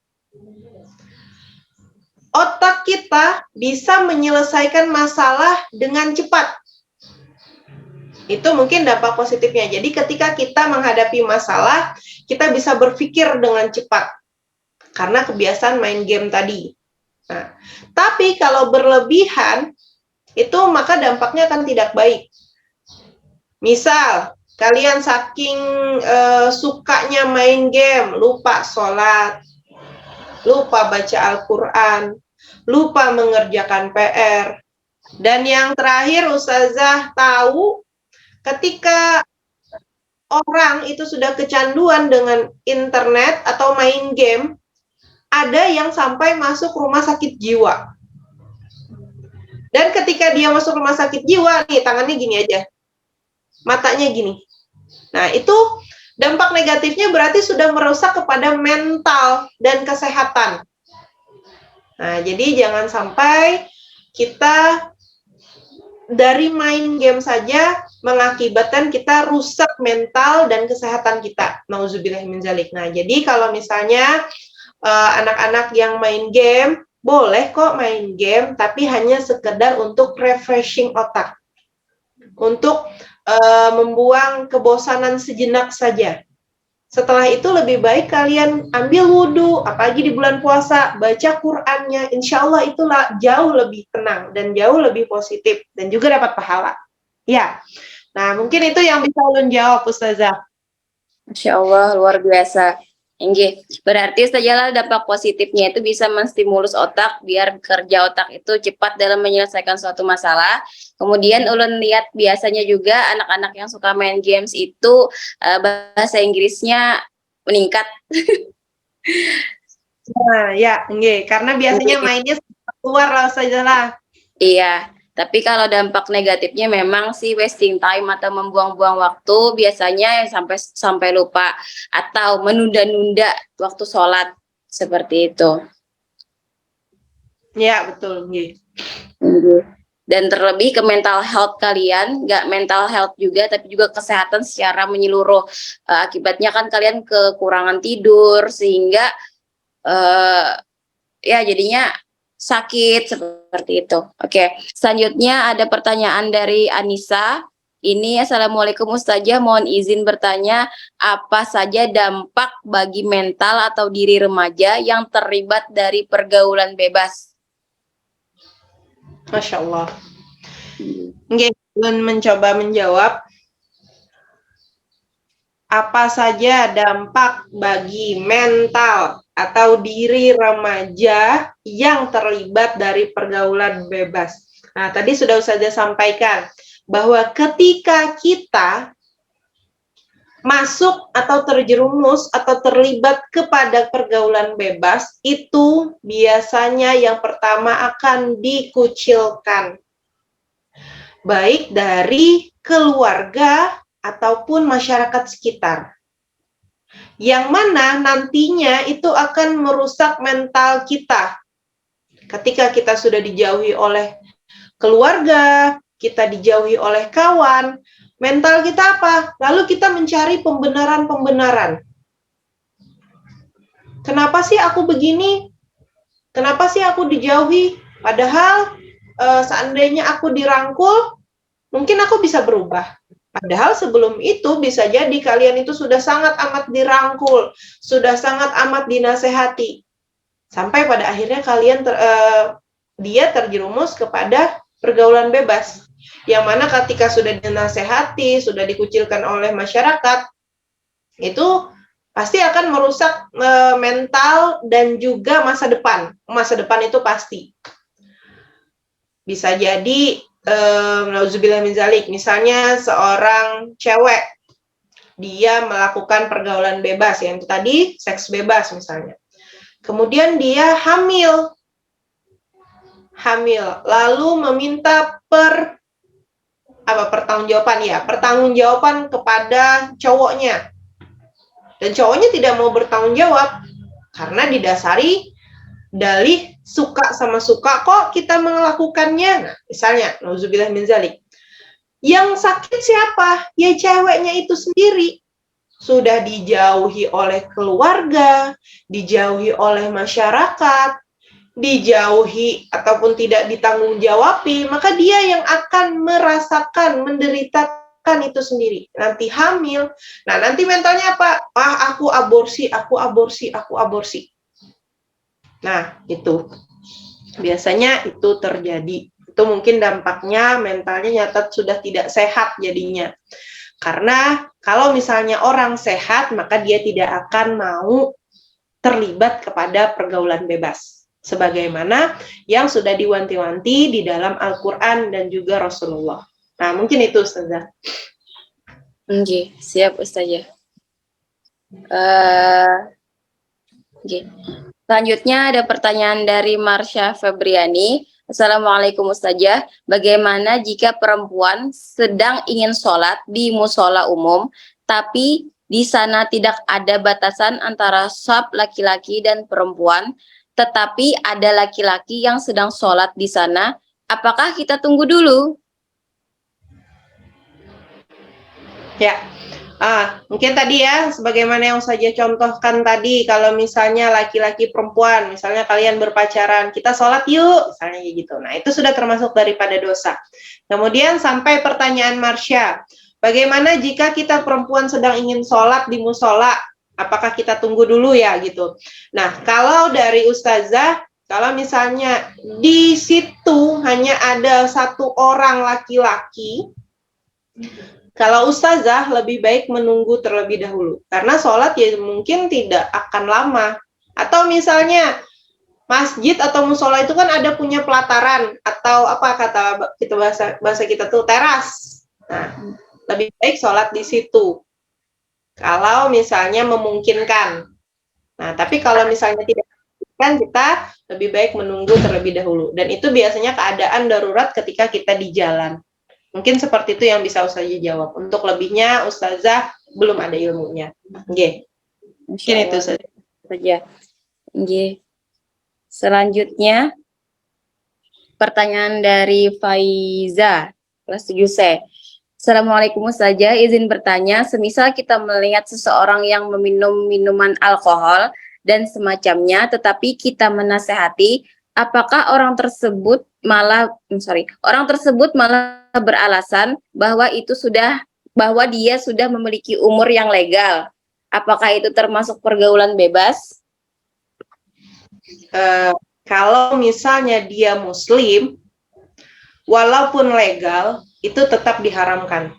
Otak kita bisa menyelesaikan masalah dengan cepat. Itu mungkin dampak positifnya. Jadi ketika kita menghadapi masalah, kita bisa berpikir dengan cepat. Karena kebiasaan main game tadi. Nah, tapi kalau berlebihan, itu maka dampaknya akan tidak baik. Misal, kalian saking sukanya main game, lupa sholat, lupa baca Al-Quran, lupa mengerjakan PR. Dan yang terakhir Ustazah tahu ketika orang itu sudah kecanduan dengan internet atau main game, ada yang sampai masuk rumah sakit jiwa. Dan ketika dia masuk rumah sakit jiwa, nih tangannya gini aja, matanya gini. Nah itu dampak negatifnya berarti sudah merusak kepada mental dan kesehatan. Nah, jadi jangan sampai kita dari main game saja mengakibatkan kita rusak mental dan kesehatan kita. Nauzubillah min dzalik. Nah, jadi kalau misalnya anak-anak yang main game, boleh kok main game, tapi hanya sekedar untuk refreshing otak. Untuk membuang kebosanan sejenak saja. Setelah itu lebih baik kalian ambil wudhu, apalagi di bulan puasa, baca Qur'annya, insya Allah itulah jauh lebih tenang dan jauh lebih positif dan juga dapat pahala. Ya, nah mungkin itu yang bisa ulun jawab Ustazah. Masya Allah, luar biasa. Inggih, berarti Ustazah dampak positifnya itu bisa menstimulus otak biar kerja otak itu cepat dalam menyelesaikan suatu masalah. Kemudian ulun lihat biasanya juga anak-anak yang suka main games itu bahasa Inggrisnya meningkat. Nah, ya, inggih, karena biasanya mainnya keluar lah Ustazah lah. Iya. Tapi kalau dampak negatifnya memang sih wasting time atau membuang-buang waktu, biasanya sampai lupa atau menunda-nunda waktu sholat seperti itu. Ya, betul. Dan terlebih ke mental health kalian, nggak mental health juga, tapi juga kesehatan secara menyeluruh. Akibatnya kan kalian kekurangan tidur sehingga ya jadinya sakit seperti itu. Oke, selanjutnya ada pertanyaan dari Anissa. Ini Assalamualaikum Ustazah, mohon izin bertanya, apa saja dampak bagi mental atau diri remaja yang terlibat dari pergaulan bebas? Masya Allah. Nggih, ulun mencoba menjawab. Apa saja dampak bagi mental atau diri remaja yang terlibat dari pergaulan bebas? Nah, tadi sudah Ustazah sampaikan bahwa ketika kita masuk atau terjerumus atau terlibat kepada pergaulan bebas, itu biasanya yang pertama akan dikucilkan, baik dari keluarga ataupun masyarakat sekitar. Yang mana nantinya itu akan merusak mental kita. Ketika kita sudah dijauhi oleh keluarga, kita dijauhi oleh kawan, mental kita apa? Lalu kita mencari pembenaran-pembenaran. Kenapa sih aku begini? Kenapa sih aku dijauhi? Padahal seandainya aku dirangkul, mungkin aku bisa berubah. Padahal sebelum itu bisa jadi kalian itu sudah sangat amat dirangkul, sudah sangat amat dinasehati. Sampai pada akhirnya kalian dia terjerumus kepada pergaulan bebas. Yang mana ketika sudah dinasehati, sudah dikucilkan oleh masyarakat, itu pasti akan merusak mental dan juga masa depan. Masa depan itu pasti. Bisa jadi nauzubillah min zalik, misalnya seorang cewek dia melakukan pergaulan bebas, yang itu tadi seks bebas misalnya. Kemudian dia hamil, lalu meminta pertanggungjawaban kepada cowoknya, dan cowoknya tidak mau bertanggung jawab karena didasari dalih suka sama suka kok kita melakukannya. Nah, misalnya, nauzubillah min zalik. Yang sakit siapa? Ya ceweknya itu sendiri. Sudah dijauhi oleh keluarga, dijauhi oleh masyarakat, dijauhi ataupun tidak ditanggung-jawabi, maka dia yang akan merasakan, menderitakan itu sendiri. Nanti hamil. Nah, nanti mentalnya apa? Aku aborsi. Nah, itu biasanya itu terjadi. Itu mungkin dampaknya mentalnya nyata sudah tidak sehat jadinya. Karena kalau misalnya orang sehat, maka dia tidak akan mau terlibat kepada pergaulan bebas. Sebagaimana yang sudah diwanti-wanti di dalam Al-Quran dan juga Rasulullah. Nah, mungkin itu Ustazah. Oke, siap Ustazah. Oke. Selanjutnya ada pertanyaan dari Marsha Febriani. Assalamualaikum Ustazah, bagaimana jika perempuan sedang ingin sholat di musola umum, tapi di sana tidak ada batasan antara shaf laki-laki dan perempuan, tetapi ada laki-laki yang sedang sholat di sana, apakah kita tunggu dulu? Ya, mungkin tadi ya, sebagaimana yang saja contohkan tadi, kalau misalnya laki-laki perempuan, misalnya kalian berpacaran, kita sholat yuk, misalnya gitu. Nah, itu sudah termasuk daripada dosa. Kemudian sampai pertanyaan Marsha, bagaimana jika kita perempuan sedang ingin sholat di musola, apakah kita tunggu dulu ya gitu. Nah, kalau dari Ustazah, kalau misalnya di situ hanya ada satu orang laki-laki, kalau Ustazah lebih baik menunggu terlebih dahulu. Karena sholat ya mungkin tidak akan lama. Atau misalnya masjid atau musola itu kan ada punya pelataran. Atau apa kata kita bahasa kita tuh teras. Nah, lebih baik sholat di situ. Kalau misalnya memungkinkan. Nah, tapi kalau misalnya tidak memungkinkan, kita lebih baik menunggu terlebih dahulu. Dan itu biasanya keadaan darurat ketika kita di jalan. Mungkin seperti itu yang bisa Ustazah jawab. Untuk lebihnya Ustazah belum ada ilmunya. Oke. Mungkin itu saja. Oke. Selanjutnya pertanyaan dari Faiza kelas 7C. Assalamualaikum Ustazah, izin bertanya, semisal kita melihat seseorang yang meminum minuman alkohol dan semacamnya, tetapi kita menasehati, apakah orang tersebut orang tersebut malah beralasan bahwa dia sudah memiliki umur yang legal. Apakah itu termasuk pergaulan bebas? Kalau misalnya dia muslim, walaupun legal, itu tetap diharamkan.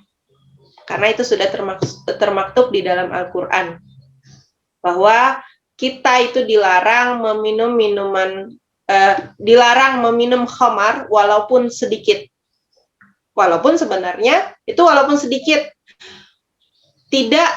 Karena itu sudah termaktub di dalam Al-Quran. Bahwa kita itu dilarang meminum khamar walaupun sedikit. Walaupun sebenarnya itu walaupun sedikit. Tidak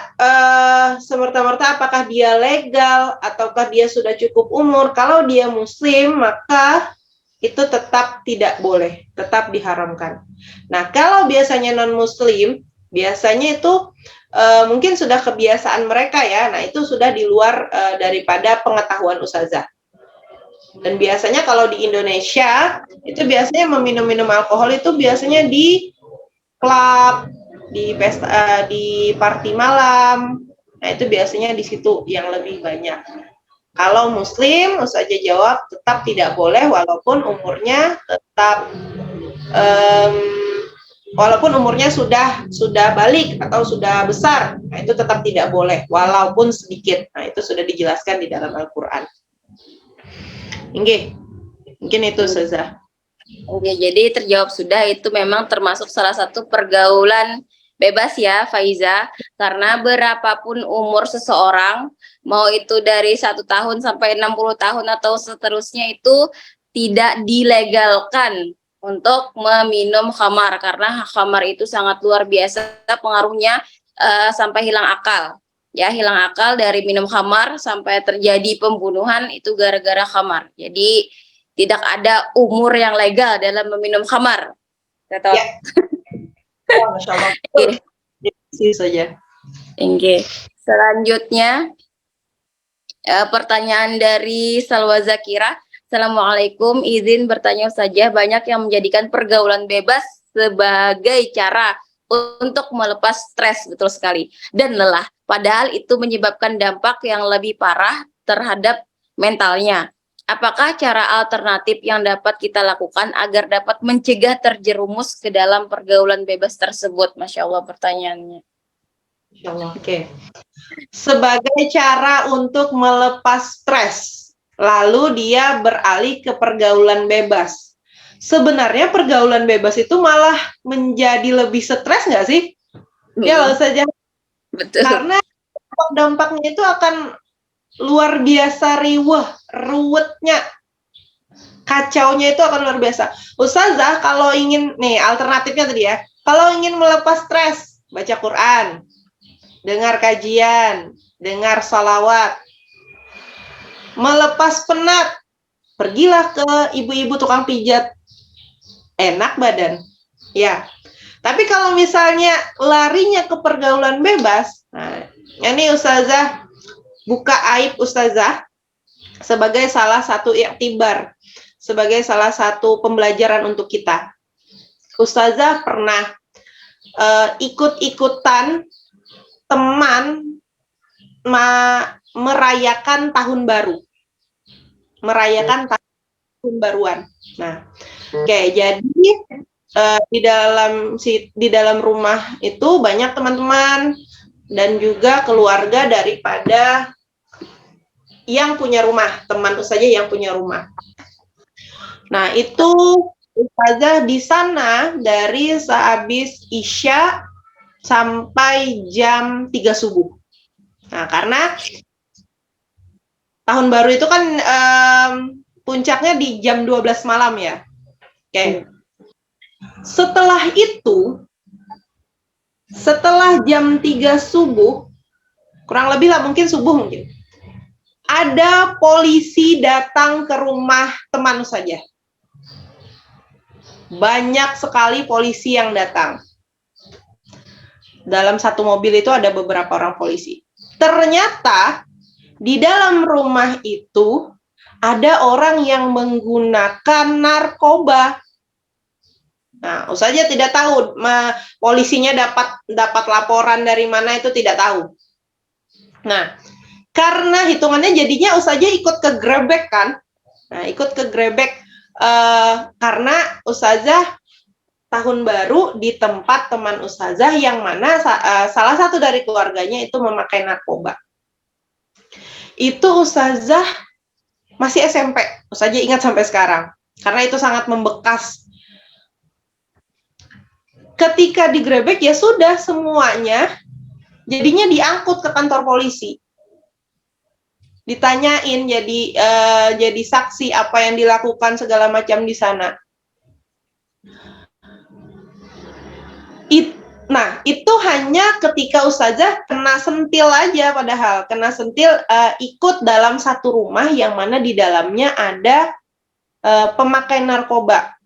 semerta-merta apakah dia legal ataukah dia sudah cukup umur. Kalau dia muslim, maka itu tetap tidak boleh, tetap diharamkan. Nah, kalau biasanya non-muslim, biasanya itu mungkin sudah kebiasaan mereka ya. Nah, itu sudah di luar daripada pengetahuan ustazah. Dan biasanya kalau di Indonesia, itu biasanya meminum alkohol itu biasanya di klub, di pesta, di party malam. Nah, itu biasanya di situ yang lebih banyak. Kalau muslim, ustazah jawab tetap tidak boleh walaupun umurnya sudah balik atau sudah besar. Nah, itu tetap tidak boleh walaupun sedikit. Nah, itu sudah dijelaskan di dalam Al-Qur'an. Mungkin itu ustazah. Oke, jadi terjawab sudah, itu memang termasuk salah satu pergaulan bebas ya, Faiza, karena berapapun umur seseorang, mau itu dari 1 tahun sampai 60 tahun atau seterusnya, itu tidak dilegalkan untuk meminum khamar, karena khamar itu sangat luar biasa pengaruhnya, sampai hilang akal. Ya, hilang akal dari minum khamar sampai terjadi pembunuhan itu gara-gara khamar. Jadi tidak ada umur yang legal dalam meminum khamar. Ya. Masya Allah. Itu saja. Oke. Selanjutnya pertanyaan dari Salwa Zakira. Assalamualaikum, izin bertanya saja, banyak yang menjadikan pergaulan bebas sebagai cara untuk melepas stres, betul sekali, dan lelah. Padahal itu menyebabkan dampak yang lebih parah terhadap mentalnya. Apakah cara alternatif yang dapat kita lakukan agar dapat mencegah terjerumus ke dalam pergaulan bebas tersebut? Masya Allah pertanyaannya. Masya Allah. Oke. Sebagai cara untuk melepas stres, lalu dia beralih ke pergaulan bebas. Sebenarnya pergaulan bebas itu malah menjadi lebih stres nggak sih? Ya loh saja. Betul. Karena dampaknya itu akan luar biasa ruwetnya, kacaunya itu akan luar biasa. Ustazah kalau ingin, nih alternatifnya tadi ya, kalau ingin melepas stres, baca Quran, dengar kajian, dengar salawat. Melepas penat, pergilah ke ibu-ibu tukang pijat, enak badan. Ya, tapi kalau misalnya larinya ke pergaulan bebas, nah ini ustazah buka aib ustazah sebagai salah satu iktibar, sebagai salah satu pembelajaran untuk kita. Ustazah pernah ikut-ikutan teman merayakan tahun baru, merayakan tahun baruan. Nah, oke, jadi di dalam rumah itu banyak teman-teman dan juga keluarga daripada yang punya rumah, teman ustazah yang punya rumah. Nah, itu ustazah di sana dari sehabis Isya sampai jam 3 subuh. Nah, karena tahun baru itu kan puncaknya di jam 12 malam ya. Oke. Setelah itu, setelah jam 3 subuh, kurang lebih lah mungkin subuh mungkin, ada polisi datang ke rumah teman saja. Banyak sekali polisi yang datang. Dalam satu mobil itu ada beberapa orang polisi. Ternyata di dalam rumah itu ada orang yang menggunakan narkoba. Nah, ustazah tidak tahu polisinya dapat laporan dari mana, itu tidak tahu. Nah, karena hitungannya jadinya ustazah ikut kegerebek kan. Nah, ikut kegerebek karena ustazah tahun baru di tempat teman ustazah yang mana salah satu dari keluarganya itu memakai narkoba. Itu ustazah masih SMP, ustazah ingat sampai sekarang, karena itu sangat membekas. Ketika digrebek ya sudah semuanya, jadinya diangkut ke kantor polisi. Ditanyain jadi saksi apa yang dilakukan segala macam di sana. Nah, itu hanya ketika ustazah kena sentil aja, padahal kena sentil ikut dalam satu rumah yang mana di dalamnya ada pemakai narkoba.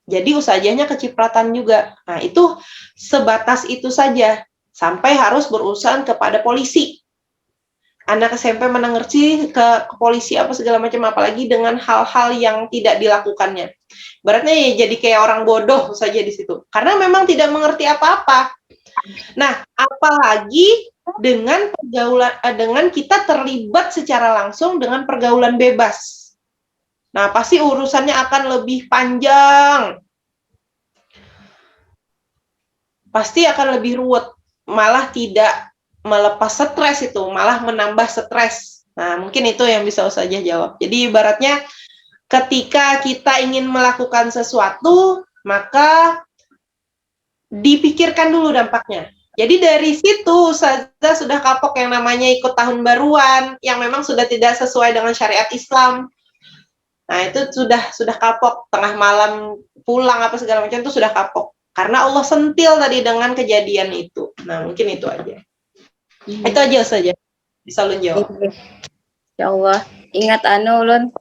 Jadi ustazahnya kecipratan juga. Nah, itu sebatas itu saja, sampai harus berurusan kepada polisi. Anak SMP mana ngerti ke polisi apa segala macam, apalagi dengan hal-hal yang tidak dilakukannya. Beratnya ya jadi kayak orang bodoh saja di situ, karena memang tidak mengerti apa-apa. Nah, apalagi dengan pergaulan, dengan kita terlibat secara langsung dengan pergaulan bebas. Nah, pasti urusannya akan lebih panjang, pasti akan lebih ruwet, malah tidak melepas stres itu, malah menambah stres. Nah, mungkin itu yang bisa ustazah jawab. Jadi ibaratnya ketika kita ingin melakukan sesuatu, maka dipikirkan dulu dampaknya. Jadi dari situ ustazah sudah kapok yang namanya ikut tahun baruan yang memang sudah tidak sesuai dengan syariat Islam. Nah, itu sudah kapok, tengah malam pulang apa segala macam itu sudah kapok. Karena Allah sentil tadi dengan kejadian itu. Nah, mungkin itu aja. Itu aja saja bisa Ulun jawab. Ya Allah, ingat Ulun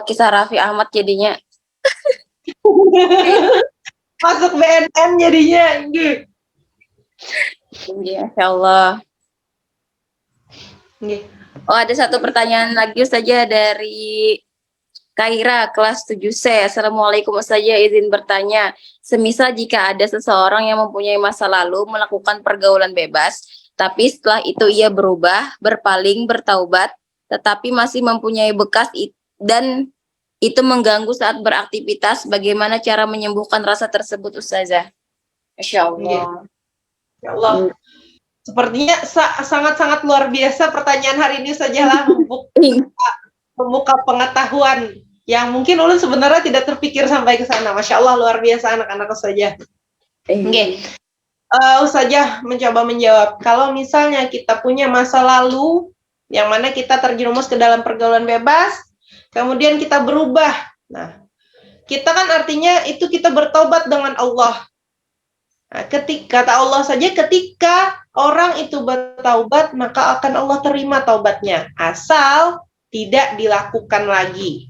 kisah Raffi Ahmad jadinya. Masuk BNN jadinya. Ya Allah. Oh, ada satu pertanyaan lagi saja dari Kaira, kelas 7C. Assalamualaikum Ustazah, izin bertanya. Semisal jika ada seseorang yang mempunyai masa lalu melakukan pergaulan bebas, tapi setelah itu ia berubah, berpaling, bertaubat, tetapi masih mempunyai bekas dan itu mengganggu saat beraktivitas, bagaimana cara menyembuhkan rasa tersebut, Ustazah? Masya Allah. Ya Allah. Sepertinya sangat-sangat luar biasa pertanyaan hari ini sajalah membuka pengetahuan yang mungkin ulun sebenarnya tidak terpikir sampai ke sana. Masya Allah, luar biasa anak-anak Ustazah. Oke. Ustazah mencoba menjawab, kalau misalnya kita punya masa lalu yang mana kita terjerumus ke dalam pergaulan bebas, kemudian kita berubah. Nah, kita kan artinya itu kita bertobat dengan Allah. Nah, kata Allah saja, ketika orang itu bertaubat, maka akan Allah terima taubatnya, asal tidak dilakukan lagi.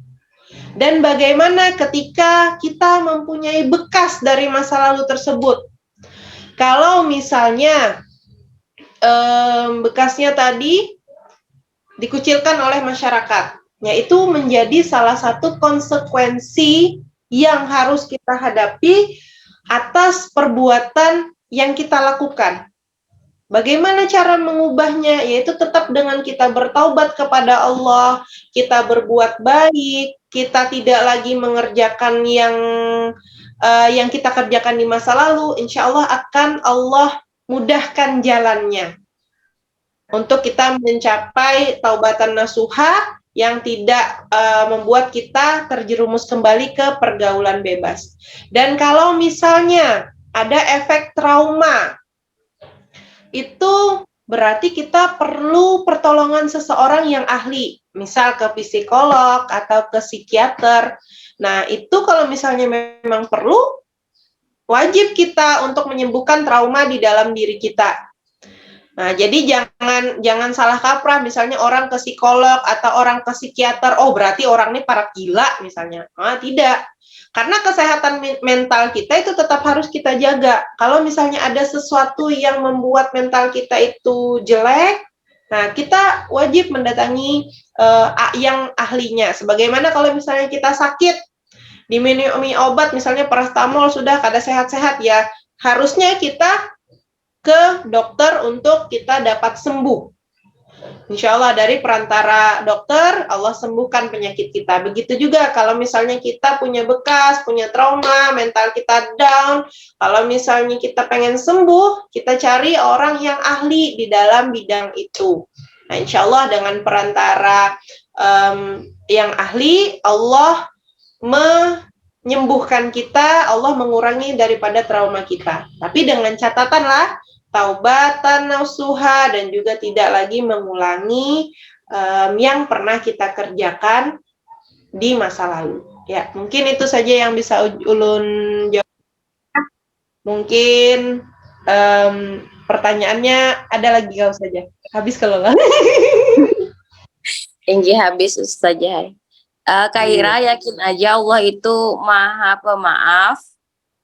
Dan bagaimana ketika kita mempunyai bekas dari masa lalu tersebut? Kalau misalnya bekasnya tadi dikucilkan oleh masyarakat, yaitu menjadi salah satu konsekuensi yang harus kita hadapi atas perbuatan yang kita lakukan. Bagaimana cara mengubahnya? Yaitu tetap dengan kita bertaubat kepada Allah, kita berbuat baik, kita tidak lagi mengerjakan yang kita kerjakan di masa lalu, insya Allah akan Allah mudahkan jalannya untuk kita mencapai taubatan nasuha yang tidak membuat kita terjerumus kembali ke pergaulan bebas. Dan kalau misalnya ada efek trauma, itu berarti kita perlu pertolongan seseorang yang ahli, misal ke psikolog atau ke psikiater. Nah, itu kalau misalnya memang perlu, wajib kita untuk menyembuhkan trauma di dalam diri kita. Nah, jadi jangan salah kaprah, misalnya orang ke psikolog atau orang ke psikiater, oh berarti orang ini parah gila misalnya. Nah, tidak. Karena kesehatan mental kita itu tetap harus kita jaga. Kalau misalnya ada sesuatu yang membuat mental kita itu jelek, nah kita wajib mendatangi yang ahlinya. Sebagaimana kalau misalnya kita sakit, diminumi obat, misalnya paracetamol sudah kada sehat-sehat, ya harusnya kita ke dokter untuk kita dapat sembuh. Insya Allah dari perantara dokter, Allah sembuhkan penyakit kita. Begitu juga kalau misalnya kita punya bekas, punya trauma, mental kita down, kalau misalnya kita pengen sembuh, kita cari orang yang ahli di dalam bidang itu. Nah, insya Allah dengan perantara yang ahli, Allah menyembuhkan kita, Allah mengurangi daripada trauma kita. Tapi dengan catatan lah, taubatan nasuha, dan juga tidak lagi mengulangi yang pernah kita kerjakan di masa lalu. Ya, mungkin itu saja yang bisa Ulun jawab. Mungkin pertanyaannya ada lagi kau saja. Habis kalau nggak. Inji habis Ustazah. Kak Ira yakin aja Allah itu Maha Pemaaf.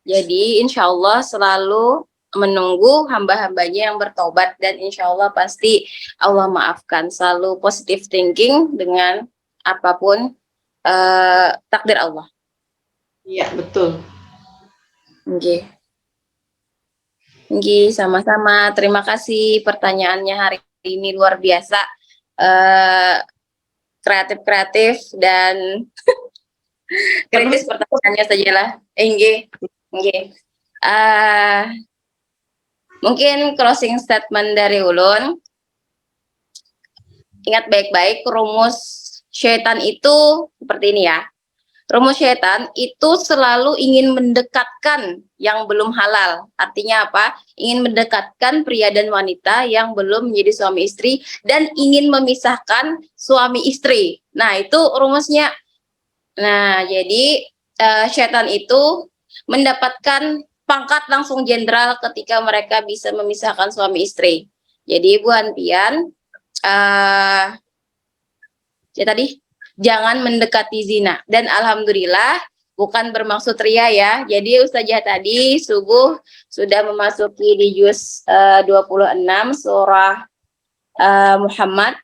Jadi insya Allah selalu menunggu hamba-hambanya yang bertobat, dan insya Allah pasti Allah maafkan. Selalu positive thinking dengan apapun takdir Allah. Iya, betul. Oke. Sama-sama. Terima kasih pertanyaannya hari ini luar biasa. Kreatif dan kritis pertanyaannya sajalah. Mungkin closing statement dari Ulun. Ingat baik-baik, rumus syaitan itu seperti ini ya. Rumus syaitan itu selalu ingin mendekatkan yang belum halal. Artinya apa? Ingin mendekatkan pria dan wanita yang belum menjadi suami istri dan ingin memisahkan suami istri. Nah, itu rumusnya. Nah, jadi syaitan itu mendapatkan pangkat langsung jenderal ketika mereka bisa memisahkan suami istri. Jadi Bu Hantian, ya tadi jangan mendekati zina. Dan alhamdulillah bukan bermaksud ria ya. Jadi Ustazah tadi subuh sudah memasuki di juz 26 surah Muhammad.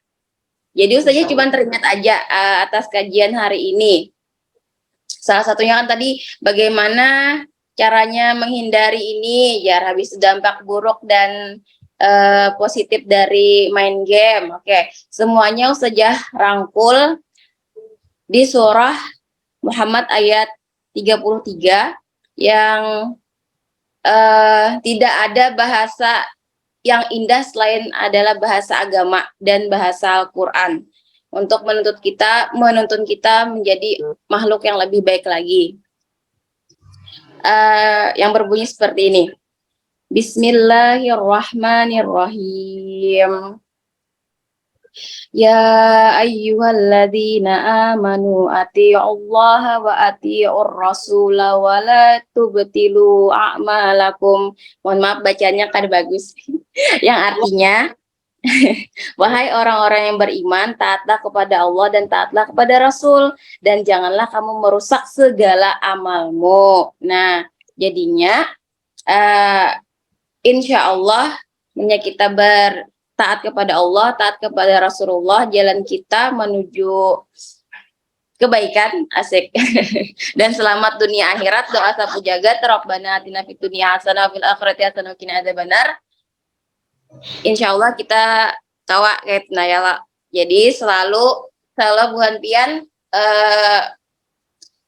Jadi Ustazah cuma teringat aja atas kajian hari ini. Salah satunya kan tadi bagaimana caranya menghindari ini ya habis dampak buruk dan positif dari main game. Oke, semuanya Ustazah rangkul di surah Muhammad ayat 33 yang tidak ada bahasa yang indah selain adalah bahasa agama dan bahasa Al-Quran untuk menuntun kita menjadi makhluk yang lebih baik lagi. Yang berbunyi seperti ini. Bismillahirrahmanirrahim. Ya ayyuhalladzina amanu atii'ullaha wa atii'ur rasula wa la tubtilu a'malakum. Mohon maaf bacanya kan bagus. Yang artinya wahai orang-orang yang beriman, taatlah kepada Allah dan taatlah kepada Rasul, dan janganlah kamu merusak segala amalmu. Nah, jadinya insya Allah kita taat kepada Allah, taat kepada Rasulullah, jalan kita menuju kebaikan, asik. Dan selamat dunia akhirat. Doa sapu jagat, Rabbana atina fid dunya hasanah wa fil akhirati hasanah wa qina adzabannar. Insya Allah kita tawa kayak nayala. Jadi selalu Bu Hantian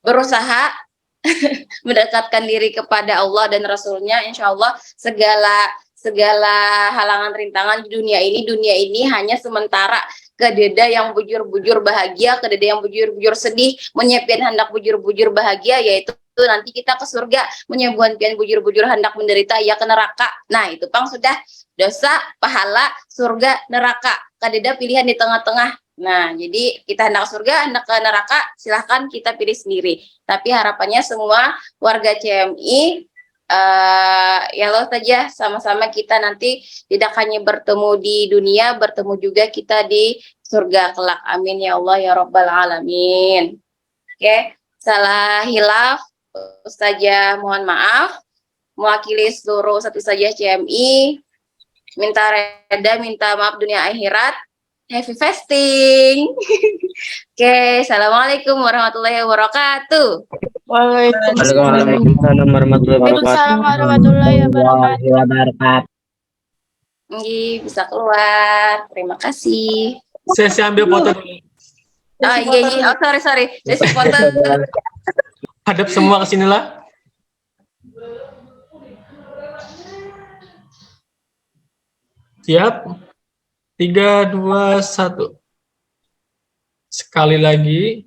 berusaha mendekatkan diri kepada Allah dan Rasulnya. Insya Allah segala halangan rintangan di dunia ini hanya sementara. Kededa yang bujur-bujur bahagia, kededa yang bujur-bujur sedih, menyiapkan hendak bujur-bujur bahagia, yaitu nanti kita ke surga, menyiapkan bujur-bujur hendak menderita, ya ke neraka. Nah, itu Pang sudah dosa, pahala, surga, neraka. Kededa pilihan di tengah-tengah. Nah, jadi kita hendak surga, hendak ke neraka, silahkan kita pilih sendiri. Tapi harapannya semua warga CMI ya Allah saja sama-sama kita nanti tidak hanya bertemu di dunia, bertemu juga kita di surga kelak. Amin ya Allah ya Rabbal Alamin. Oke, salah hilaf Ustazah mohon maaf. Mewakili seluruh satu saja CMI, minta reda, minta maaf dunia akhirat. Happy fasting. Oke, assalamualaikum warahmatullahi wabarakatuh. Waalaikumsalam warahmatullahi wabarakatuh. Waalaikumsalam warahmatullahi wabarakatuh. Nggih, bisa keluar. Terima kasih. Saya ambil foto dulu. Ah, iya. Oh, sorry. Sesi foto. Hadap semua ke sinilah. Siap. 3, 2, 1. Sekali lagi.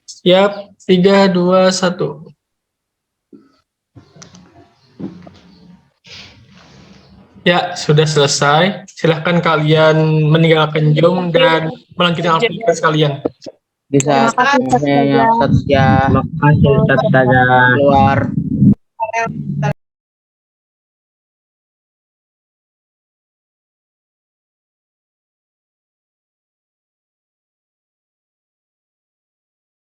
Siap. 3, 2, 1. Ya, sudah selesai. Silahkan kalian meninggalkan Zoom dan melanjutkan aktivitas kalian. Bisa Terima kasih, ya. Ustaz, Terima kasih Ustaz. Keluar.